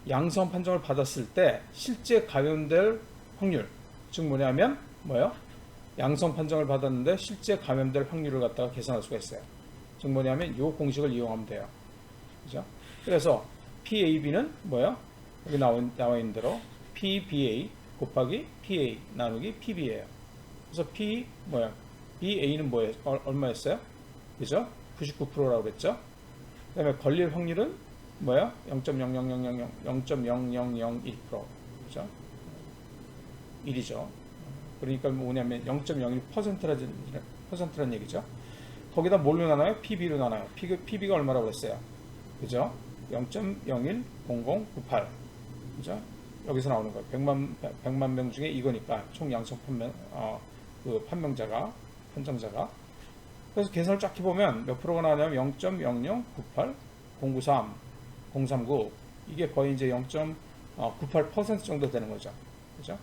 양성 판정을 받았을 때 실제 감염될 확률, 즉 뭐냐면 뭐예요? 양성 판정을 받았는데 실제 감염될 확률을 갖다가 계산할 수가 있어요. 즉 뭐냐면 이 공식을 이용하면 돼요. 그죠? 그래서 PAB는 뭐예요? 여기 나와 있는 대로 PBA 곱하기 PA 나누기 PB예요. 그래서 BA는 뭐예요? 얼마였어요? 그죠? 99%라고 그랬죠? 그 다음에 걸릴 확률은 뭐예요? 0.00001%. 그죠? 1이죠. 그러니까 뭐냐면 0.01%라는 얘기죠. 거기다 뭘로 나눠요? PB로 나눠요. PB가 얼마라고 그랬어요? 그죠? 0.010098. 그죠? 여기서 나오는 거예요. 100만 명 중에 이거니까 총 양성 판정자가. 그래서 계산을 쫙 해보면 몇 프로가 나오냐면 0.0098, 093, 039. 이게 거의 이제 0.98% 정도 되는 거죠. 그죠?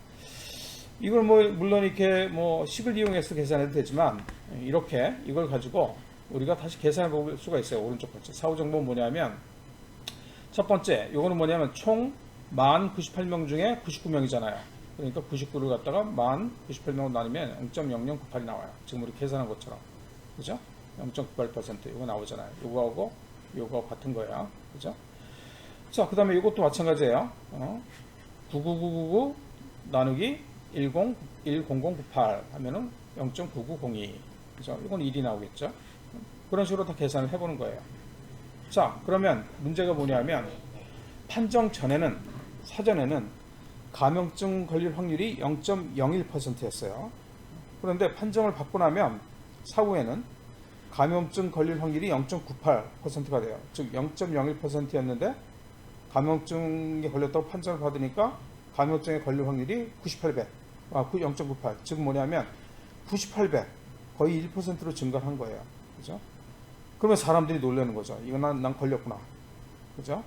이걸 물론 이렇게 식을 이용해서 계산해도 되지만, 이렇게 이걸 가지고 우리가 다시 계산해 볼 수가 있어요. 오른쪽 번째. 사후 정보는 뭐냐면, 첫 번째, 요거는 뭐냐면 총 1098명 중에 99명이잖아요. 그러니까 99를 갖다가 1098명으로 나누면 0.0098이 나와요. 지금 우리 계산한 것처럼. 그죠? 0.98% 이거 나오잖아요. 요거하고 같은 거예요. 그죠? 자, 그 다음에 이것도 마찬가지예요. 99999 나누기 10098 하면은 0.9902. 그죠? 이건 1이 나오겠죠? 그런 식으로 다 계산을 해보는 거예요. 자, 그러면 문제가 뭐냐면 판정 전에는, 사전에는 감염증 걸릴 확률이 0.01%였어요. 그런데 판정을 받고 나면 사후에는 감염증 걸릴 확률이 0.98%가 돼요. 즉 0.01%였는데 감염증에 걸렸다고 판정을 받으니까 감염증에 걸릴 확률이 0.98. 즉 뭐냐면 98배, 거의 1%로 증가한 거예요. 그죠? 그러면 사람들이 놀라는 거죠. 이거 난 걸렸구나. 그죠?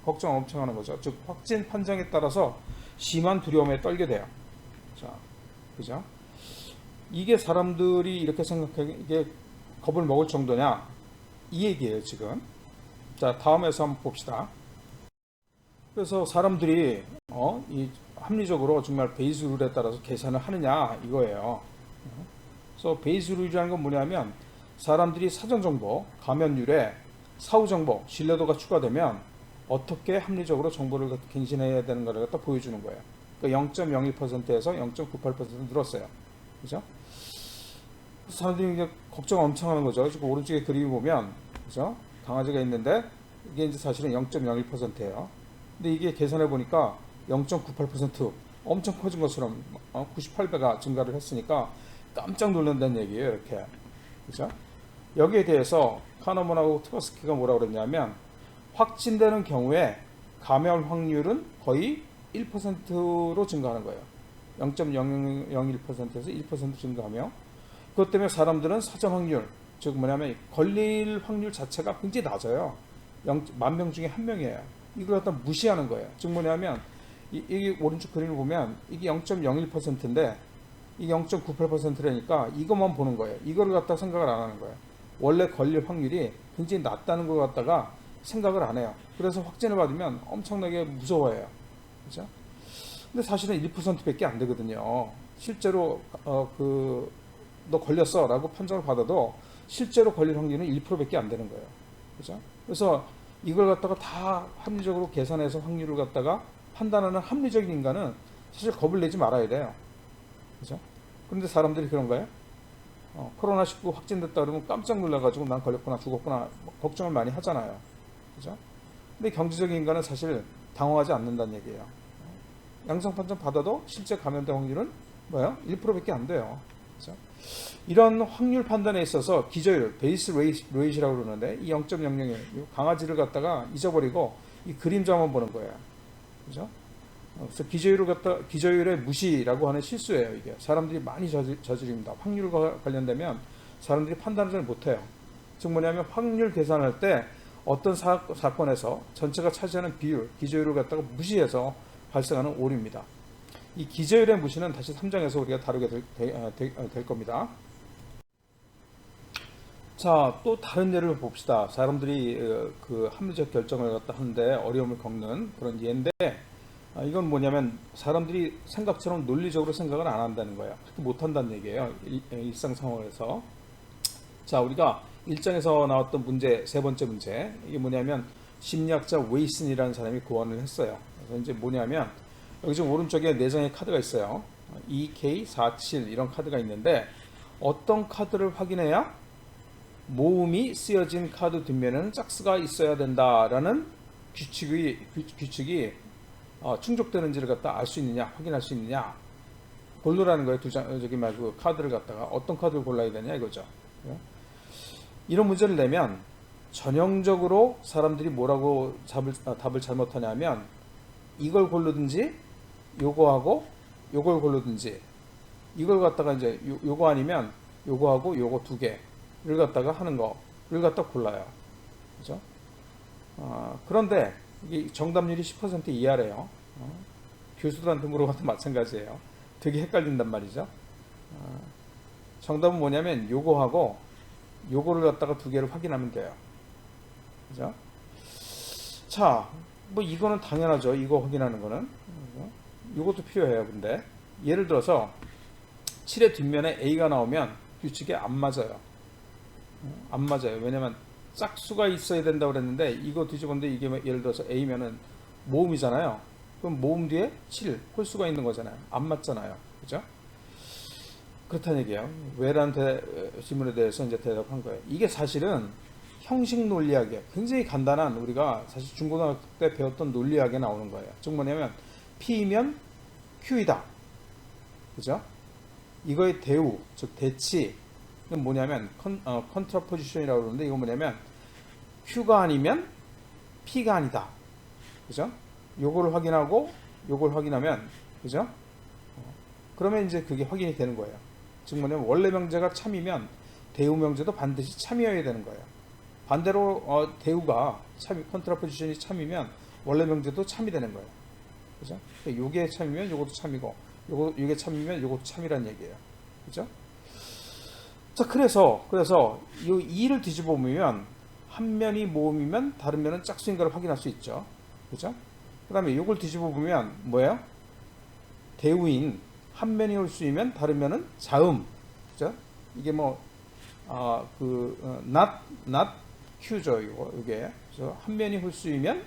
걱정 엄청 하는 거죠. 즉 확진 판정에 따라서 심한 두려움에 떨게 돼요. 자, 그죠? 이게 사람들이 이렇게 생각하기에 겁을 먹을 정도냐? 이 얘기예요, 지금. 자, 다음에서 한번 봅시다. 그래서 사람들이 이 합리적으로 정말 베이스 룰에 따라서 계산을 하느냐 이거예요. 그래서 베이스 룰이라는 건 뭐냐면 사람들이 사전 정보, 감염률에 사후 정보, 신뢰도가 추가되면 어떻게 합리적으로 정보를 갱신해야 되는 가를 갖다 보여주는 거예요. 그러니까 0.01%에서 0.98% 늘었어요. 그죠? 사람들이 이제 걱정 엄청 하는 거죠. 지금 오른쪽에 그림을 보면, 그죠? 강아지가 있는데, 이게 이제 사실은 0.01%예요. 근데 이게 계산해 보니까 0.98% 엄청 커진 것처럼 98배가 증가를 했으니까 깜짝 놀란다는 얘기예요, 이렇게. 그죠? 여기에 대해서 카너먼하고 트버스키가 뭐라고 그랬냐면, 확진되는 경우에 감염 확률은 거의 1%로 증가하는 거예요. 0.001%에서 1% 증가하며, 그것 때문에 사람들은 사전 확률, 즉 뭐냐면 걸릴 확률 자체가 굉장히 낮아요. 10,000명 중에 1명이에요. 이걸 갖다 무시하는 거예요. 즉 뭐냐면 이게 오른쪽 그림을 보면 이게 0.01%인데 이게 0.98%라니까 이것만 보는 거예요. 이거를 갖다 생각을 안 하는 거예요. 원래 걸릴 확률이 굉장히 낮다는 걸 갖다가 생각을 안 해요. 그래서 확진을 받으면 엄청나게 무서워해요. 그죠? 근데 사실은 1%밖에 안 되거든요. 실제로 너 걸렸어 라고 판정을 받아도 실제로 걸릴 확률은 1%밖에 안 되는 거예요. 그죠? 그래서 이걸 갖다가 다 합리적으로 계산해서 확률을 갖다가 판단하는 합리적인 인간은 사실 겁을 내지 말아야 돼요. 그죠? 그런데 사람들이 그런가요? 코로나19 확진됐다 그러면 깜짝 놀라가지고 난 걸렸구나 죽었구나 걱정을 많이 하잖아요. 그죠? 근데 경제적인 인간은 사실 당황하지 않는다는 얘기예요. 양성 판정 받아도 실제 감염된 확률은 뭐예요? 1%밖에 안 돼요. 그죠? 이런 확률 판단에 있어서 기저율, 베이스 레이시라고 그러는데 이 0.00의 강아지를 갖다가 잊어버리고 이 그림자만 보는 거예요. 그죠? 그래서 기저율의 무시라고 하는 실수예요. 이게 사람들이 많이 저지릅니다. 확률과 관련되면 사람들이 판단을 잘 못해요. 즉 뭐냐면 확률 계산할 때 어떤 사건에서 전체가 차지하는 비율, 기저율을 갖다가 무시해서 발생하는 오류입니다. 이 기저율의 무시는 다시 3장에서 우리가 다루게 될 겁니다. 자, 또 다른 예를 봅시다. 사람들이 그 합리적 결정을 갖다 하는데 어려움을 겪는 그런 예인데 이건 뭐냐면 사람들이 생각처럼 논리적으로 생각을 안 한다는 거예요. 그렇게 못 한다는 얘기예요. 일상 상황에서. 자, 우리가 1장에서 나왔던 문제, 세 번째 문제. 이게 뭐냐면 심리학자 웨이슨이라는 사람이 고안을 했어요. 그래서 이제 뭐냐면 여기 지금 오른쪽에 4장의 카드가 있어요. EK47 이런 카드가 있는데 어떤 카드를 확인해야 모음이 쓰여진 카드 뒷면에는 짝수가 있어야 된다라는 규칙이 충족되는지를 갖다 알 수 있느냐, 확인할 수 있느냐. 고르라는 거예요. 저기 말고 카드를 갖다가 어떤 카드를 골라야 되냐 이거죠. 이런 문제를 내면 전형적으로 사람들이 뭐라고 답을 잘못하냐면 이걸 고르든지 요거하고 요걸 고르든지 이걸 갖다가 이제 요거 아니면 요거하고 요거 두 개를 갖다가 하는 거를 갖다 골라요. 그죠? 그런데 이게 정답률이 10% 이하래요. 교수들한테 물어봐도 마찬가지예요. 되게 헷갈린단 말이죠. 정답은 뭐냐면 요거하고 요거를 갖다가 두 개를 확인하면 돼요. 그죠? 자, 뭐 이거는 당연하죠. 이거 확인하는 거는. 요것도 필요해요. 근데 예를 들어서 7의 뒷면에 A가 나오면 규칙에 안 맞아요. 안 맞아요. 왜냐면 짝수가 있어야 된다고 그랬는데 이거 뒤집었는데 이게 예를 들어서 A면은 모음이잖아요. 그럼 모음 뒤에 7 홀수가 있는 거잖아요. 안 맞잖아요. 그죠? 그렇다는 얘기예요. 왜라는 질문에 대해서 이제 대답한 거예요. 이게 사실은 형식 논리학이에요. 굉장히 간단한 우리가 사실 중고등학교 때 배웠던 논리학에 나오는 거예요. 즉 뭐냐면 P면 Q이다. 그죠? 이거의 대우, 즉 대치 이건 뭐냐면 컨트라포지션이라고 그러는데 이건 뭐냐면 Q가 아니면 P가 아니다. 그죠? 요거를 확인하고 요걸 확인하면 그죠? 그러면 이제 그게 확인이 되는 거예요. 즉 뭐냐면 원래 명제가 참이면 대우 명제도 반드시 참이어야 되는 거예요. 반대로 대우가 참 컨트라포지션이 참이면 원래 명제도 참이 되는 거예요. 그죠? 요게 참이면 요것도 참이고 요게 참이면 요것도 참이란 얘기예요. 그죠? 자, 그래서 이 2를 뒤집어 보면 한 면이 모음이면 다른 면은 짝수인가를 확인할 수 있죠. 그죠? 그 다음에 요걸 뒤집어 보면 뭐예요? 대우인 한 면이 홀수이면 다른 면은 자음. 그죠? 이게 뭐, not Q죠, 이게. 그래서 한 면이 홀수이면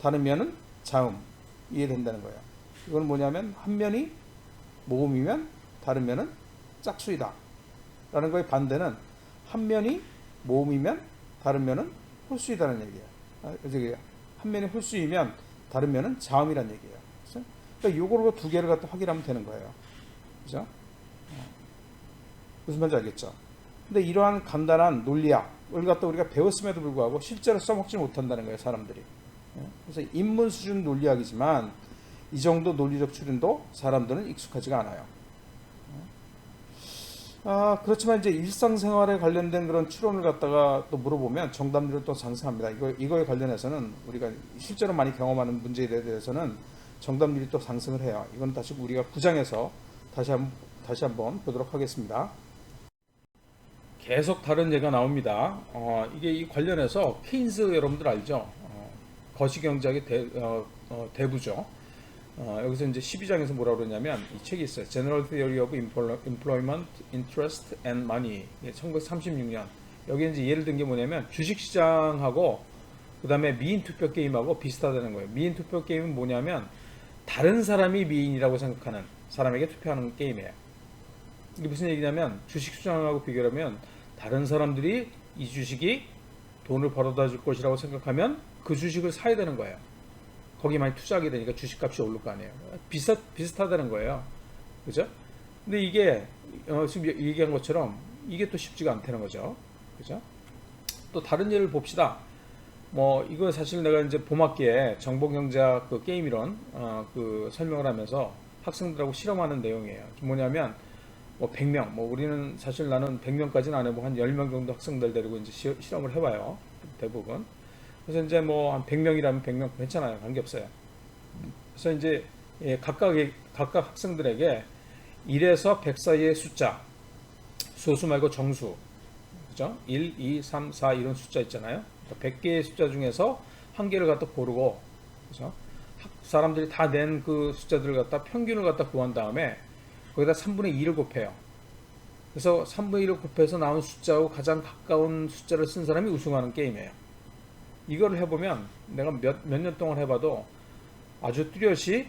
다른 면은 자음. 이해된다는 거예요. 이건 뭐냐면, 한 면이 모음이면 다른 면은 짝수이다. 라는 거의 반대는 한 면이 모음이면 다른 면은 홀수이다는 얘기예요. 한 면이 홀수이면 다른 면은 자음이라는 얘기예요. 그렇죠? 그러니까 요거로 두 개를 갖다 확인하면 되는 거예요. 그죠? 무슨 말인지 알겠죠? 근데 이러한 간단한 논리학을 갖다 우리가 배웠음에도 불구하고 실제로 써먹지 못한다는 거예요, 사람들이. 그래서 입문 수준 논리학이지만 이 정도 논리적 추론도 사람들은 익숙하지가 않아요. 그렇지만 이제 일상생활에 관련된 그런 추론을 갖다가 또 물어보면 정답률은 또 상승합니다. 이거에 관련해서는 우리가 실제로 많이 경험하는 문제에 대해서는 정답률이 또 상승을 해요. 이건 다시 우리가 9장에서 다시 한번 보도록 하겠습니다. 계속 다른 예가 나옵니다. 이게 이 관련해서 케인스 여러분들 알죠? 거시경제학의 대부죠. 여기서 이제 12장에서 뭐라고 그러냐면 이 책이 있어요. General Theory of Employment, Interest and Money. 1936년. 여기 이제 예를 든 게 뭐냐면 주식시장하고 그 다음에 미인 투표 게임하고 비슷하다는 거예요. 미인 투표 게임은 뭐냐면 다른 사람이 미인이라고 생각하는 사람에게 투표하는 게임이에요. 이게 무슨 얘기냐면 주식시장하고 비교하면 다른 사람들이 이 주식이 돈을 벌어다 줄 것이라고 생각하면 그 주식을 사야 되는 거예요. 거기 많이 투자하게 되니까 주식값이 오를 거 아니에요. 비슷하다는 거예요. 그죠? 근데 이게 지금 얘기한 것처럼 이게 또 쉽지가 않다는 거죠. 그죠? 또 다른 예를 봅시다. 뭐 이거 사실 내가 이제 봄학기에 정보경제학 그 게임 이론 그 설명을 하면서 학생들하고 실험하는 내용이에요. 뭐냐면 뭐 100명, 뭐 우리는 사실 나는 100명까지는 안 해보고 한 10명 정도 학생들 데리고 이제 실험을 해봐요. 대부분. 그래서 이제 뭐 한 100명이라면 100명 괜찮아요. 관계없어요. 그래서 이제 각각 학생들에게 1에서 100 사이의 숫자, 소수 말고 정수, 그죠? 1, 2, 3, 4 이런 숫자 있잖아요. 100개의 숫자 중에서 한 개를 갖다 고르고, 그죠? 사람들이 다 낸 그 숫자들을 갖다 평균을 갖다 구한 다음에 거기다 3분의 2를 곱해요. 그래서 3분의 1을 곱해서 나온 숫자하고 가장 가까운 숫자를 쓴 사람이 우승하는 게임이에요. 이거를 해보면 내가 몇 년 동안 해봐도 아주 뚜렷이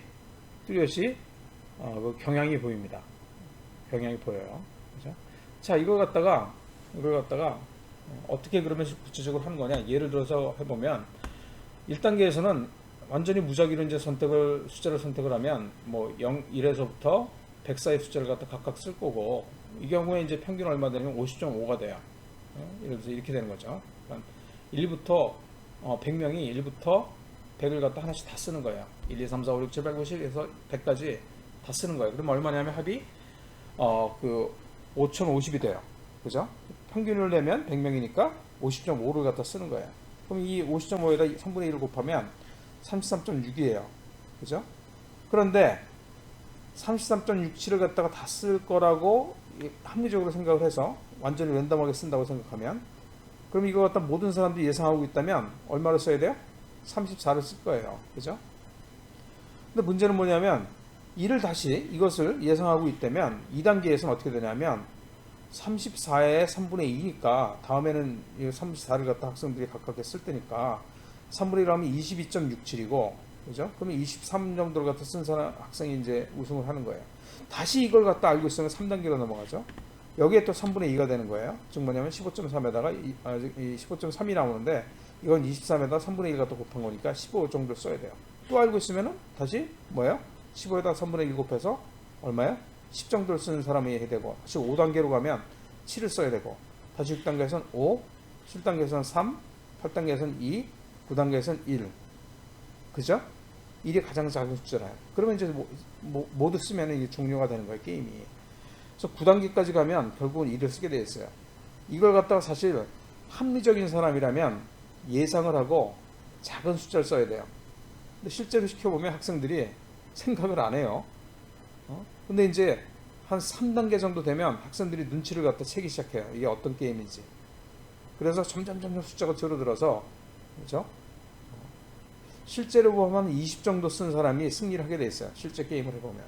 그 경향이 보입니다. 경향이 보여요. 그죠? 자, 이걸 갖다가 어떻게 그러면 구체적으로 하는 거냐? 예를 들어서 해보면 1단계에서는 완전히 무작위로 이제 숫자를 선택을 하면 뭐 0, 1에서부터 100 사이 숫자를 갖다 각각 쓸 거고 이 경우에 이제 평균 얼마 되냐면 50.5가 돼요. 예를 들어서 이렇게 되는 거죠. 그러니까 1부터 100명이 1부터 100을 갖다 하나씩 다 쓰는 거예요. 1, 2, 3, 4, 5, 6, 7, 8, 9, 10 해서 100까지 다 쓰는 거예요. 그럼 얼마냐면 합이 5050이 돼요. 그죠? 평균을 내면 100명이니까 50.5를 갖다 쓰는 거예요. 그럼 이 50.5에다 3분의 1을 곱하면 33.6이에요. 그죠? 그런데 33.67을 갖다가 다 쓸 거라고 합리적으로 생각을 해서 완전히 랜덤하게 쓴다고 생각하면 그럼 이거 갖다 모든 사람들이 예상하고 있다면 얼마를 써야 돼요? 34를 쓸 거예요. 그죠? 근데 문제는 뭐냐면 이것을 예상하고 있다면 2단계에서는 어떻게 되냐면 34의 3분의 2니까 다음에는 34를 갖다 학생들이 각각 쓸 때니까 3분의 1 하면 22.67이고 그죠? 그러면 23 정도를 갖다 쓴 사람 학생이 이제 우승을 하는 거예요. 다시 이걸 갖다 알고 있으면 3단계로 넘어가죠. 여기에 또 3분의 2가 되는 거예요. 즉 뭐냐면 15.3에다가 15.3이 나오는데 이건 23에다 3분의 1 갖다 곱한 거니까 15 정도 써야 돼요. 또 알고 있으면은 다시 뭐예요? 15에다 3분의 1 곱해서 얼마예요? 10 정도를 쓰는 사람이 해야 되고 다시 5단계로 가면 7을 써야 되고 다시 6단계에서는 5, 7단계에서는 3, 8단계에서는 2, 9단계에서는 1. 그죠? 1이 가장 작은 숫자라요. 그러면 이제 모두 쓰면 이게 종료가 되는 거예요, 게임이. 그래서 9단계까지 가면 결국은 1을 쓰게 되어 있어요. 이걸 갖다가 사실 합리적인 사람이라면 예상을 하고 작은 숫자를 써야 돼요. 근데 실제로 시켜보면 학생들이 생각을 안 해요. 근데 이제 한 3단계 정도 되면 학생들이 눈치를 갖다 채기 시작해요. 이게 어떤 게임인지. 그래서 점점 숫자가 줄어들어서, 그죠? 실제로 보면 20 정도 쓴 사람이 승리를 하게 돼 있어요. 실제 게임을 해보면.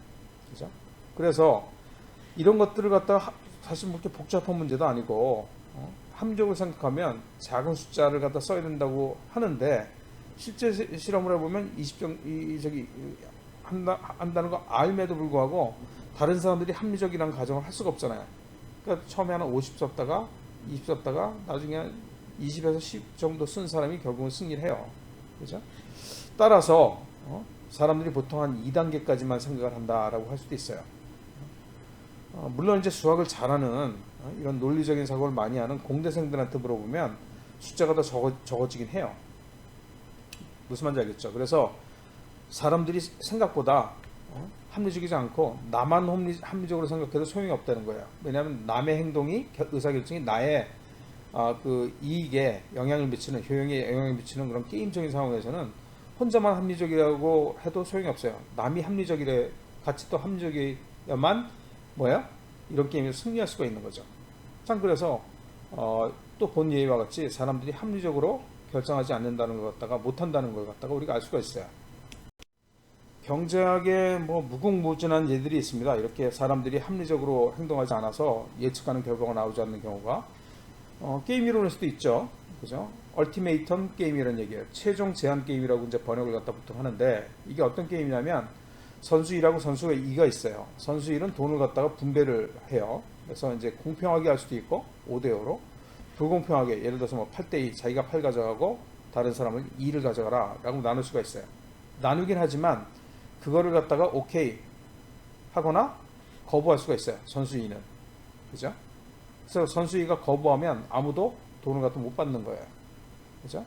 그죠? 그래서 이런 것들을 갖다 사실 뭐 이렇게 복잡한 문제도 아니고 합리적으로 생각하면 작은 숫자를 갖다 써야 된다고 하는데 실제 실험을 해보면 20점 한다는 거 알매도 불구하고 다른 사람들이 합리적이라는 가정을 할 수가 없잖아요. 그러니까 처음에 한 50 썼다가 20 썼다가 나중에 20에서 10 정도 쓴 사람이 결국은 승리를 해요. 그죠? 따라서 사람들이 보통 한 2단계까지만 생각을 한다라고 할 수도 있어요. 물론 이제 수학을 잘하는 이런 논리적인 사고를 많이 하는 공대생들한테 물어보면 숫자가 더 적어지긴 해요. 무슨 말인지 알겠죠? 그래서 사람들이 생각보다 합리적이지 않고 나만 합리적으로 생각해도 소용이 없다는 거예요. 왜냐하면 남의 행동이 의사결정이 나의 그 이익에 영향을 미치는, 효용에 영향을 미치는 그런 게임적인 상황에서는 혼자만 합리적이라고 해도 소용이 없어요. 남이 합리적이래, 같이 또 합리적이야만 뭐야? 이런 게임에서 승리할 수가 있는 거죠. 참 그래서 또 본 예와 같이 사람들이 합리적으로 결정하지 않는다는 것 갖다가 못한다는 걸 갖다가 우리가 알 수가 있어요. 경제학에 뭐 무궁무진한 예들이 있습니다. 이렇게 사람들이 합리적으로 행동하지 않아서 예측하는 결과가 나오지 않는 경우가 게임 이론에서도 있죠. 그죠? 얼티메이텀 게임이라는 얘기예요. 최종 제한 게임이라고 이제 번역을 갖다 보통 하는데 이게 어떤 게임이냐면 선수 1하고 선수 2가 있어요. 선수 1은 돈을 갖다가 분배를 해요. 그래서 이제 공평하게 할 수도 있고 5대5로 불공평하게 예를 들어서 뭐 8대2 자기가 8 가져가고 다른 사람은 2를 가져가라 라고 나눌 수가 있어요. 나누긴 하지만 그거를 갖다가 오케이 하거나 거부할 수가 있어요. 선수 2는. 그죠? 그래서 선수 2가 거부하면 아무도 돈을 갖다 못 받는 거예요. 그죠?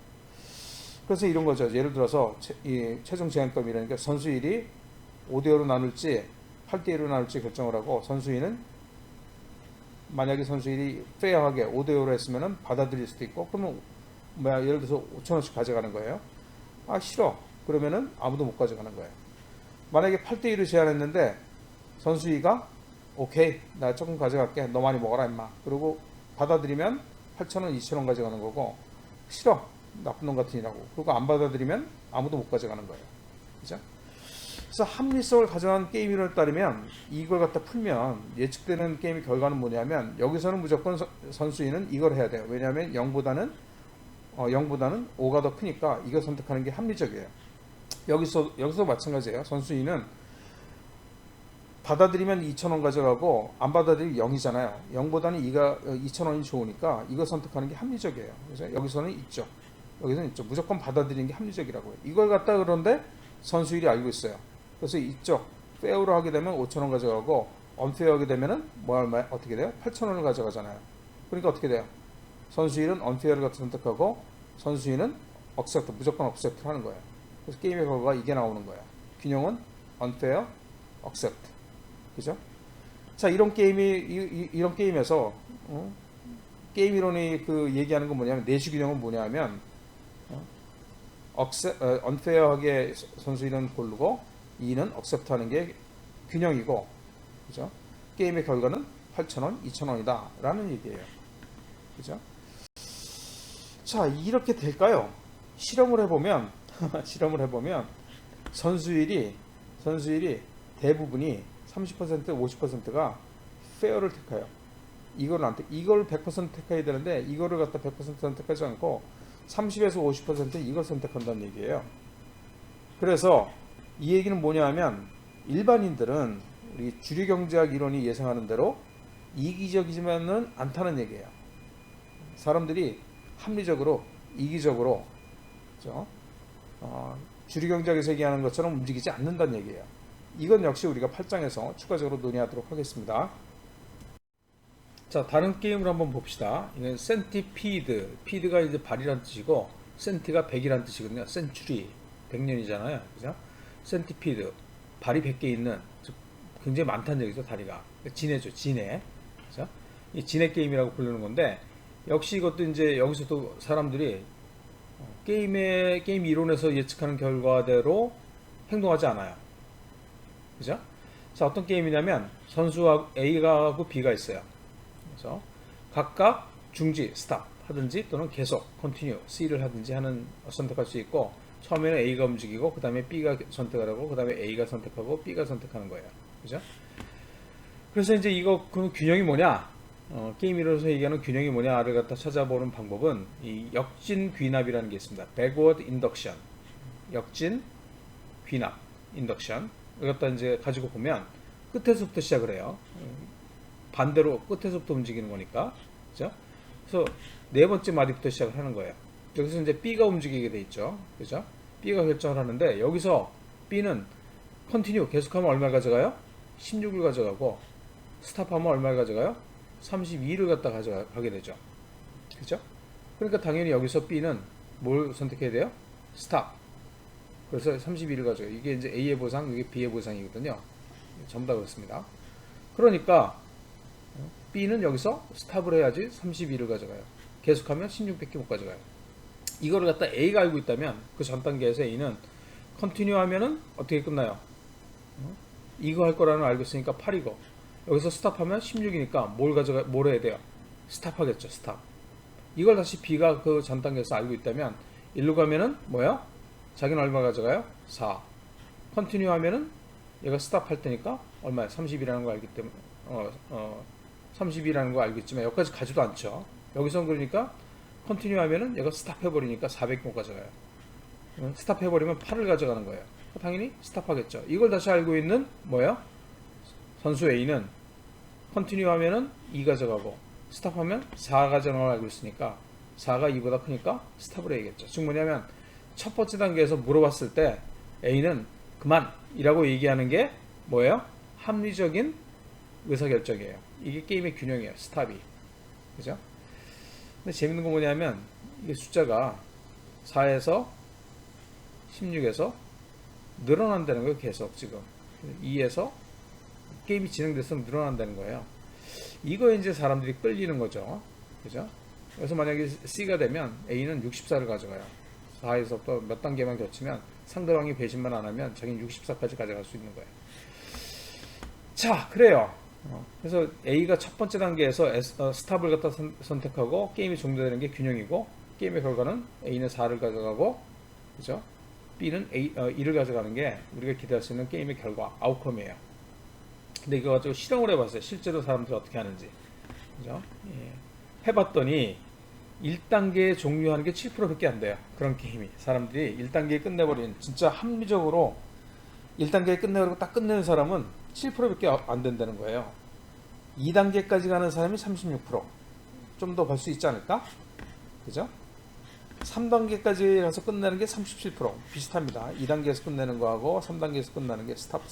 그래서 이런 거죠. 예를 들어서 이 최종 제한권이라니까 선수 1이 5대5로 나눌지 8대1로 나눌지 결정을 하고 선수 2는 만약에 선수 1이 페어하게 5대5로 했으면 받아들일 수도 있고 그러면 뭐야 예를 들어서 5천원씩 가져가는 거예요. 아 싫어. 그러면은 아무도 못 가져가는 거예요. 만약에 8대1로 제한했는데 선수 2가 오케이 나 조금 가져갈게 너 많이 먹어라 임마 그리고 받아들이면 8천원 2천원 가져가는 거고 싫어 나쁜 놈 같으니라고 그리고 안 받아들이면 아무도 못 가져가는 거예요. 그죠? 그래서 합리성을 가져간 게임 이론에 따르면 이걸 갖다 풀면 예측되는 게임의 결과는 뭐냐면 여기서는 무조건 선수 2는 이걸 해야 돼요. 왜냐하면 0보다는 5가 더 크니까 이걸 선택하는 게 합리적이에요. 여기서 마찬가지예요. 선수 2는 받아들이면 2,000원 가져가고 안 받아들이면 0이잖아요. 0보다는 2,000원이 좋으니까 이걸 선택하는 게 합리적이에요. 그래서 여기서는 있죠. 여기서는 있죠. 무조건 받아들이는 게 합리적이라고요. 이걸 갖다 그런데 선수 1이 알고 있어요. 그래서 이쪽 페어로 하게 되면 5,000원 가져가고 언페어 하게 되면은 어떻게 돼요? 8,000원을 가져가잖아요. 그러니까 어떻게 돼요? 선수 1은 언페어를 갖다 선택하고 선수 2는 억셉트 무조건 억셉트를 하는 거예요. 그래서 게임의 결과가 이게 나오는 거예요. 균형은 unfair, accept. 그죠? 자, 이런 게임에서 게임 이론이 그 얘기하는 건 뭐냐면 내시 균형은 뭐냐면 unfair하게 선수 1은 고르고 2는 accept 하는 게 균형이고 그죠? 게임의 결과는 8,000원, 2,000원이다 라는 얘기예요. 그죠? 자, 이렇게 될까요? 실험을 해보면 선수 1이 대부분이 30% 50%가 페어를 택해요. 이걸 100% 택해야 되는데 이거를 갖다 100% 선택하지 않고 30에서 50% 이걸 선택한다는 얘기예요. 그래서 이 얘기는 뭐냐 하면 일반인들은 우리 주류경제학 이론이 예상하는 대로 이기적이지만은 않다는 얘기예요. 사람들이 합리적으로 이기적으로 그렇죠? 주류경제학에서 얘기하는 것처럼 움직이지 않는다는 얘기예요. 이건 역시 우리가 8장에서 추가적으로 논의하도록 하겠습니다. 자, 다른 게임을 한번 봅시다. 이건 센티피드. 피드가 이제 발이란 뜻이고 센티가 100이란 뜻이거든요. 센츄리 100년이잖아요. 그죠? 센티피드. 발이 100개 있는 굉장히 많다는 얘기죠. 다리가. 진해죠. 진해. 그죠? 이 진해 게임이라고 부르는 건데 역시 이것도 이제 여기서도 사람들이 게임 이론에서 예측하는 결과대로 행동하지 않아요. 그죠? 자, 어떤 게임이냐면 선수 A가 하고 B가 있어요. 그래서 각각 중지, 스탑 하든지 또는 계속, 컨티뉴, C를 하든지 선택할 수 있고 처음에는 A가 움직이고 그 다음에 B가 선택을 하고 그 다음에 A가 선택하고 B가 선택하는 거예요. 그죠? 그래서 이제 이거 그 균형이 뭐냐? 게임 이론에서 얘기하는 균형이 뭐냐를 갖다 찾아보는 방법은 이 역진 귀납이라는 게 있습니다. backward induction, 역진 귀납, induction. 이걸 갖다 이제 가지고 보면 끝에서부터 시작을 해요. 반대로 끝에서부터 움직이는 거니까, 그죠? 그래서 네 번째 마디부터 시작을 하는 거예요. 여기서 이제 B가 움직이게 돼 있죠, 그죠? B가 결정을 하는데 여기서 B는 컨티뉴 계속하면 얼마 가져가요? 16을 가져가고 스탑하면 얼마를 가져가요? 32를 갖다 가져가게 되죠. 그죠? 그러니까 당연히 여기서 B는 뭘 선택해야 돼요? 스탑. 그래서 32를 가져가요. 이게 이제 A의 보상, 이게 B의 보상이거든요. 전부 다 그렇습니다. 그러니까 B는 여기서 스탑을 해야지 32를 가져가요. 계속하면 16밖에 못 가져가요. 이거를 갖다 A가 알고 있다면 그 전 단계에서 A는 컨티뉴 하면은 어떻게 끝나요? 이거 할 거라는 알고 있으니까 8이고 여기서 스탑하면 16이니까 뭘 해야 돼요? 스탑하겠죠. 스탑. 이걸 다시 B가 그 전 단계에서 알고 있다면 일로 가면은 뭐야? 자기는 얼마 가져가요? 4. 컨티뉴 하면은 얘가 스탑할 때니까 얼마야? 30이라는 거 알기 때문에 30이라는 거 알고 있지만 여기까지 가지도 않죠. 여기서 그러니까 컨티뉴 하면은 얘가 스탑 해버리니까 400못 가져가요. 스탑 해버리면 8을 가져가는 거예요. 당연히 스탑하겠죠. 이걸 다시 알고 있는 뭐예요? 선수 A는 컨티뉴 하면은 2 가져가고 스탑하면 4 가져가는 걸 알고 있으니까 4가 2보다 크니까 스탑을 해야겠죠. 즉 뭐냐면 첫 번째 단계에서 물어봤을 때 A는 그만이라고 얘기하는 게 뭐예요? 합리적인 의사결정이에요. 이게 게임의 균형이에요. 스탑이. 그죠? 근데 재밌는 건 뭐냐면 이게 숫자가 4에서 16에서 늘어난다는 거예요. 계속 지금 2에서 게임이 진행됐으면 늘어난다는 거예요. 이거 이제 사람들이 끌리는 거죠. 그죠? 그래서 만약에 C가 되면 A는 64를 가져가요. 4에서부터 몇 단계만 겹치면 상대방이 배신만 안 하면 자기는 64까지 가져갈 수 있는 거예요. 자, 그래요. 그래서 A가 첫 번째 단계에서 스탑을 갖다 선택하고 게임이 종료되는 게 균형이고 게임의 결과는 A는 4를 가져가고 그죠? B는 2를 가져가는 게 우리가 기대할 수 있는 게임의 결과, 아웃컴이에요. 근데 이거 가지고 실험을 해봤어요. 실제로 사람들이 어떻게 하는지. 그죠? 예. 해봤더니 1단계에 종료하는 게 7%밖에 안 돼요. 그런 게임이. 사람들이 1단계에 끝내버리는, 진짜 합리적으로 1단계에 끝내버리고 딱 끝내는 사람은 7%밖에 안 된다는 거예요. 2단계까지 가는 사람이 36%. 좀 더 벌 수 있지 않을까? 그죠? 3단계까지 가서 끝내는 게 37%. 비슷합니다. 2단계에서 끝내는 거하고 3단계에서 끝나는 게 스탑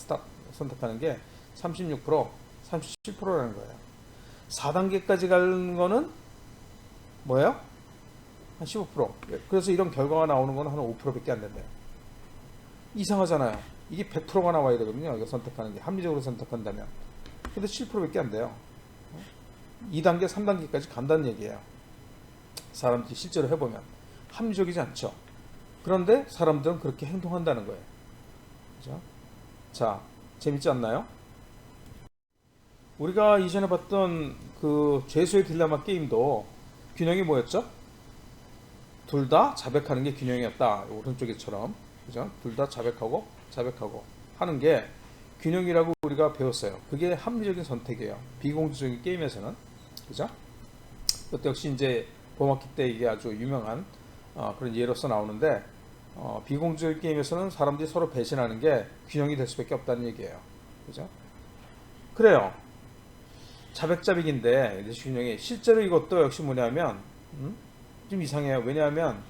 선택하는 게 36%, 37%라는 거예요. 4단계까지 가는 거는 뭐예요? 한 15%. 그래서 이런 결과가 나오는 거는 한 5%밖에 안 된대요. 이상하잖아요. 이게 100%가 나와야 되거든요. 이거 선택하는 게. 합리적으로 선택한다면. 근데 7%밖에 안 돼요. 2단계, 3단계까지 간다는 얘기예요. 사람들이 실제로 해보면. 합리적이지 않죠. 그런데 사람들은 그렇게 행동한다는 거예요. 그죠? 자, 재밌지 않나요? 우리가 이전에 봤던 그 죄수의 딜레마 게임도 균형이 뭐였죠? 둘 다 자백하는 게 균형이었다. 오른쪽에처럼. 그죠? 둘 다 자백하고 하는 게 균형이라고 우리가 배웠어요. 그게 합리적인 선택이에요. 비공개적인 게임에서는. 그죠? 그것도 역시 이제 보마키 때 이게 아주 유명한 그런 예로서 나오는데 비공개적인 게임에서는 사람들이 서로 배신하는 게 균형이 될 수밖에 없다는 얘기예요. 그죠? 그래요. 자백자백인데 균형이 실제로 이것도 역시 뭐냐면 좀 이상해요. 왜냐하면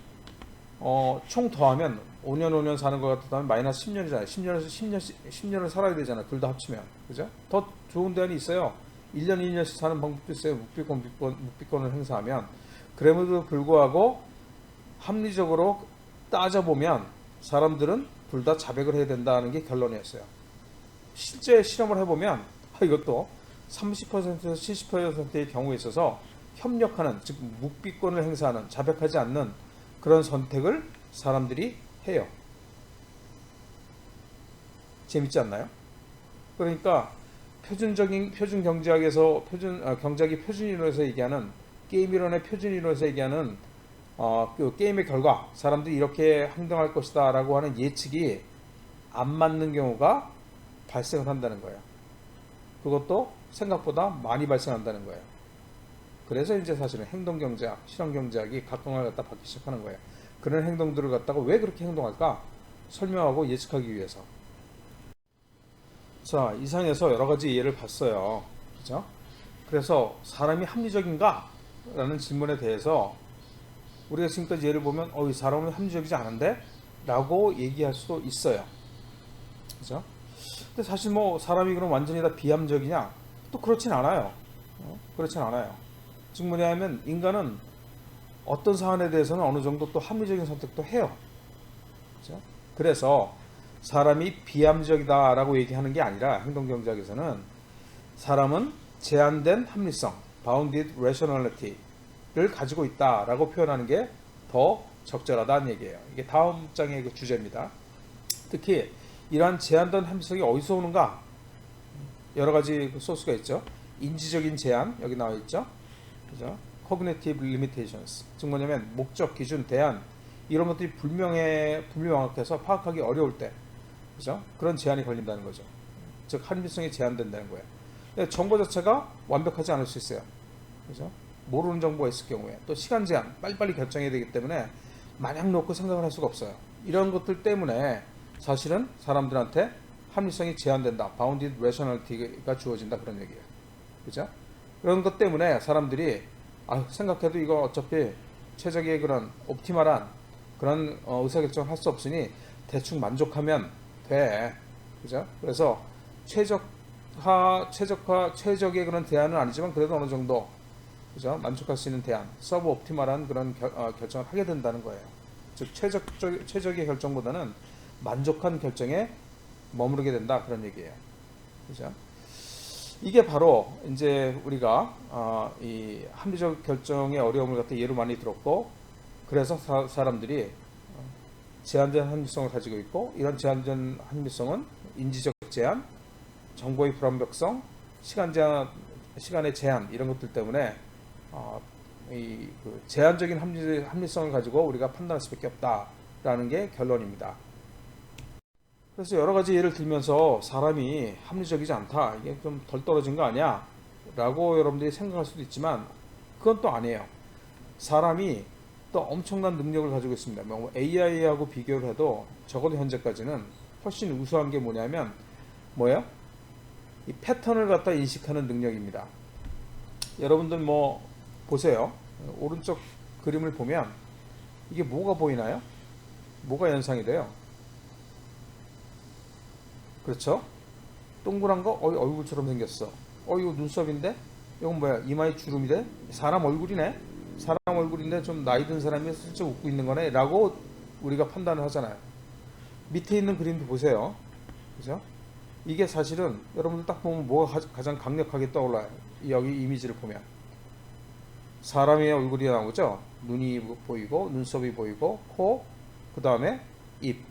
총 더하면 5년 사는 것 같다면 마이너스 10년이잖아요. 10년을 살아야 되잖아요. 둘 다 합치면. 그죠? 더 좋은 대안이 있어요. 1년 2년씩 사는 방법도 있어요. 묵비권을 행사하면. 그럼에도 불구하고 합리적으로 따져보면 사람들은 둘 다 자백을 해야 된다는 게 결론이었어요. 실제 실험을 해보면 이것도 30%에서 70%의 경우에 있어서 협력하는, 즉 묵비권을 행사하는, 자백하지 않는 그런 선택을 사람들이 해요. 재밌지 않나요? 그러니까 표준 경제학에서 경제학이 표준 이론에서 얘기하는 게임 이론의 표준 이론에서 얘기하는 그 게임의 결과, 사람들이 이렇게 행동할 것이다 라고 하는 예측이 안 맞는 경우가 발생을 한다는 거예요. 그것도 생각보다 많이 발생한다는 거예요. 그래서 이제 사실은 행동경제학, 실험경제학이 각광을 갖다 받기 시작하는 거예요. 그런 행동들을 갖다가 왜 그렇게 행동할까? 설명하고 예측하기 위해서. 자, 이상에서 여러 가지 예를 봤어요. 그죠? 그래서 사람이 합리적인가? 라는 질문에 대해서 우리가 지금까지 예를 보면 이 사람은 합리적이지 않은데? 라고 얘기할 수도 있어요. 그죠? 근데 사실 뭐 사람이 그럼 완전히 다 비합리적이냐? 또 그렇진 않아요. 그렇진 않아요. 즉 뭐냐면 인간은 어떤 사안에 대해서는 어느 정도 또 합리적인 선택도 해요. 그죠? 그래서 사람이 비합리적이다라고 얘기하는 게 아니라 행동경제학에서는 사람은 제한된 합리성, bounded rationality를 가지고 있다라고 표현하는 게 더 적절하다는 얘기예요. 이게 다음 장의 그 주제입니다. 특히 이러한 제한된 합리성이 어디서 오는가? 여러 가지 소스가 있죠. 인지적인 제한 여기 나와 있죠. 그죠? cognitive limitations. 즉 뭐냐면 목적, 기준, 대안 이런 것들이 불명확해서 파악하기 어려울 때, 그죠? 그런 제한이 걸린다는 거죠. 즉 합리성이 제한된다는 거예요. 정보 자체가 완벽하지 않을 수 있어요. 그죠? 모르는 정보가 있을 경우에 또 시간 제한, 빨리빨리 결정해야 되기 때문에 마냥 놓고 생각을 할 수가 없어요. 이런 것들 때문에 사실은 사람들한테 합리성이 제한된다, bounded rationality가 주어진다 그런 얘기예요. 그죠? 그런 것 때문에 사람들이 생각해도 이거 어차피 최적의 그런 옵티멀한 그런 의사결정을 할 수 없으니 대충 만족하면 돼. 그죠? 그래서 최적의 그런 대안은 아니지만 그래도 어느 정도, 그죠? 만족할 수 있는 대안, 서브 옵티멀한 그런 결정을 하게 된다는 거예요. 즉 최적의 결정보다는 만족한 결정에 머무르게 된다 그런 얘기예요. 그죠? 이게 바로 이제 우리가 이 합리적 결정의 어려움을 갖다 예로 많이 들었고, 그래서 사람들이 제한된 합리성을 가지고 있고, 이런 제한된 합리성은 인지적 제한, 정보의 불완벽성, 시간의 제한 이런 것들 때문에 그 제한적인 합리성을 가지고 우리가 판단할 수밖에 없다라는 게 결론입니다. 그래서 여러 가지 예를 들면서 사람이 합리적이지 않다, 이게 좀 덜 떨어진 거 아니야? 라고 여러분들이 생각할 수도 있지만 그건 또 아니에요. 사람이 또 엄청난 능력을 가지고 있습니다. 뭐 AI하고 비교를 해도 적어도 현재까지는 훨씬 우수한 게 뭐냐면 뭐예요? 이 패턴을 갖다 인식하는 능력입니다. 여러분들 뭐 보세요. 오른쪽 그림을 보면 이게 뭐가 보이나요? 뭐가 연상이 돼요? 그렇죠? 동그란 거 얼굴처럼 생겼어. 이거 눈썹인데? 이건 뭐야? 이마에 주름이 돼? 사람 얼굴이네? 사람 얼굴인데 좀 나이 든 사람이 슬쩍 웃고 있는 거네? 라고 우리가 판단을 하잖아요. 밑에 있는 그림도 보세요. 그죠? 이게 사실은 여러분들 딱 보면 뭐가 가장 강력하게 떠올라요? 여기 이미지를 보면 사람의 얼굴이 나오죠. 눈이 보이고 눈썹이 보이고 코, 그 다음에 입.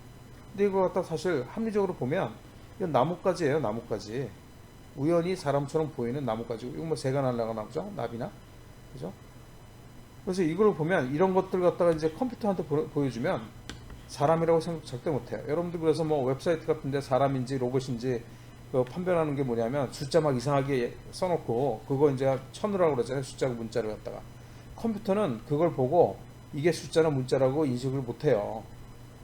근데 이거 갖다 사실 합리적으로 보면 이건 나뭇가지예요. 나뭇가지. 우연히 사람처럼 보이는 나뭇가지고, 이거 뭐 새가 날라가 나오죠. 나비나. 그죠? 그래서 이걸 보면 이런 것들 갖다가 이제 컴퓨터한테 보여주면 사람이라고 생각 절대 못해요. 여러분들 그래서 뭐 웹사이트 같은데 사람인지 로봇인지 판별하는 게 뭐냐면 숫자 막 이상하게 써놓고 그거 이제 쳐넣으라고 그러잖아요. 숫자고 문자를 갖다가. 컴퓨터는 그걸 보고 이게 숫자나 문자라고 인식을 못해요.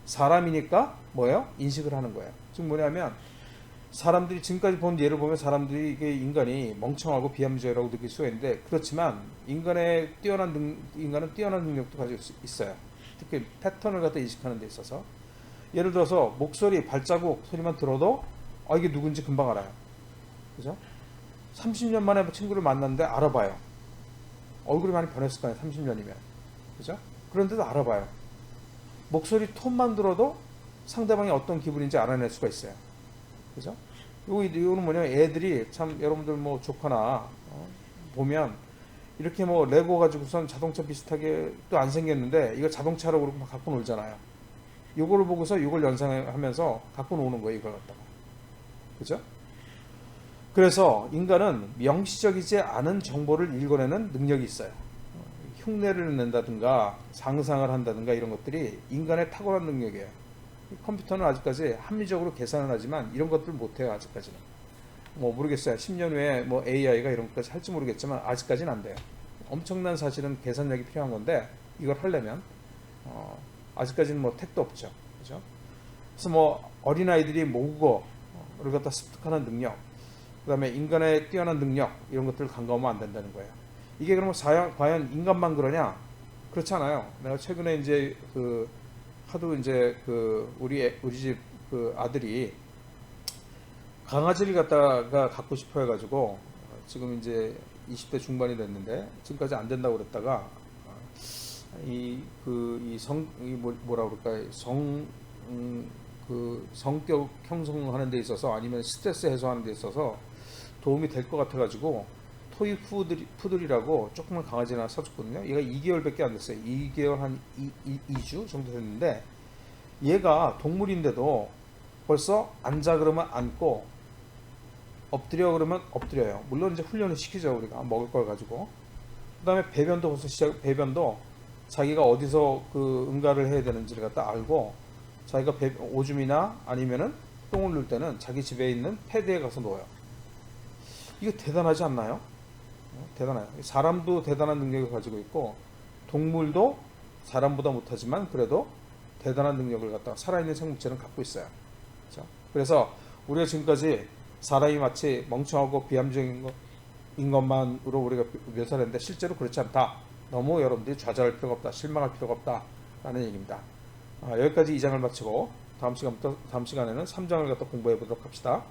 사람이니까 뭐예요? 인식을 하는 거예요. 즉 뭐냐면 사람들이 지금까지 본 예를 보면 사람들이 이게 인간이 멍청하고 비합리적이라고 느낄 수가 있는데, 그렇지만 인간은 뛰어난 능력도 가지고 있어요. 특히 패턴을 갖다 인식하는 데 있어서 예를 들어서 목소리, 발자국 소리만 들어도 이게 누군지 금방 알아요. 그죠? 30년 만에 친구를 만났는데 알아봐요. 얼굴이 많이 변했을 거 아니에요. 30년이면. 그죠? 그런데도 알아봐요. 목소리 톤만 들어도 상대방이 어떤 기분인지 알아낼 수가 있어요. 그죠? 이거는 뭐냐면 애들이 참 여러분들 뭐 조카나 보면 이렇게 뭐 레고 가지고선 자동차 비슷하게 또 안 생겼는데 이거 자동차로 그러고 막 갖고 놀잖아요. 이거를 보고서 이걸 연상하면서 갖고 노는 거예요. 이걸 갖다가. 그죠? 그래서 인간은 명시적이지 않은 정보를 읽어내는 능력이 있어요. 흉내를 낸다든가 상상을 한다든가 이런 것들이 인간의 탁월한 능력이에요. 컴퓨터는 아직까지 합리적으로 계산을 하지만 이런 것들 못해요. 아직까지는. 뭐 모르겠어요. 10년 후에 뭐 AI가 이런 것까지 할지 모르겠지만 아직까지는 안 돼요. 엄청난 사실은 계산력이 필요한 건데 이걸 하려면 아직까지는 뭐 택도 없죠. 그죠? 그래서 뭐 어린아이들이 모국어를 갖다 습득하는 능력, 그다음에 인간의 뛰어난 능력 이런 것들을 간과하면 안 된다는 거예요. 이게 그러면 과연 인간만 그러냐? 그렇지 않아요. 내가 최근에 이제 하도 이제 우리 집 아들이 강아지를 갖다가 갖고 싶어 해가지고 지금 이제 20대 중반이 됐는데 지금까지 안 된다고 그랬다가 뭐라 그럴까 성격 형성하는 데 있어서 아니면 스트레스 해소하는 데 있어서 도움이 될 것 같아가지고 토이 푸들이라고 조그만 강아지 하나 사줬거든요. 얘가 2개월밖에 안 됐어요. 2개월 한 2주 정도 됐는데 얘가 동물인데도 벌써 앉아 그러면 앉고 엎드려 그러면 엎드려요. 물론 이제 훈련을 시키죠. 우리가 먹을 걸 가지고. 그 다음에 배변도 벌써 배변도 자기가 어디서 응가를 해야 되는지를 갖다 알고 자기가 오줌이나 아니면은 똥을 누울 때는 자기 집에 있는 패드에 가서 놓아요. 이거 대단하지 않나요? 대단해요. 사람도 대단한 능력을 가지고 있고 동물도 사람보다 못하지만 그래도 대단한 능력을 갖다가 살아있는 생물체는 갖고 있어요. 그렇죠? 그래서 우리가 지금까지 사람이 마치 멍청하고 비함적인 것만으로 우리가 묘사를 했는데 실제로 그렇지 않다. 너무 여러분들이 좌절할 필요가 없다. 실망할 필요가 없다. 라는 얘기입니다. 여기까지 2장을 마치고 다음 시간에는 3장을 갖다 공부해 보도록 합시다.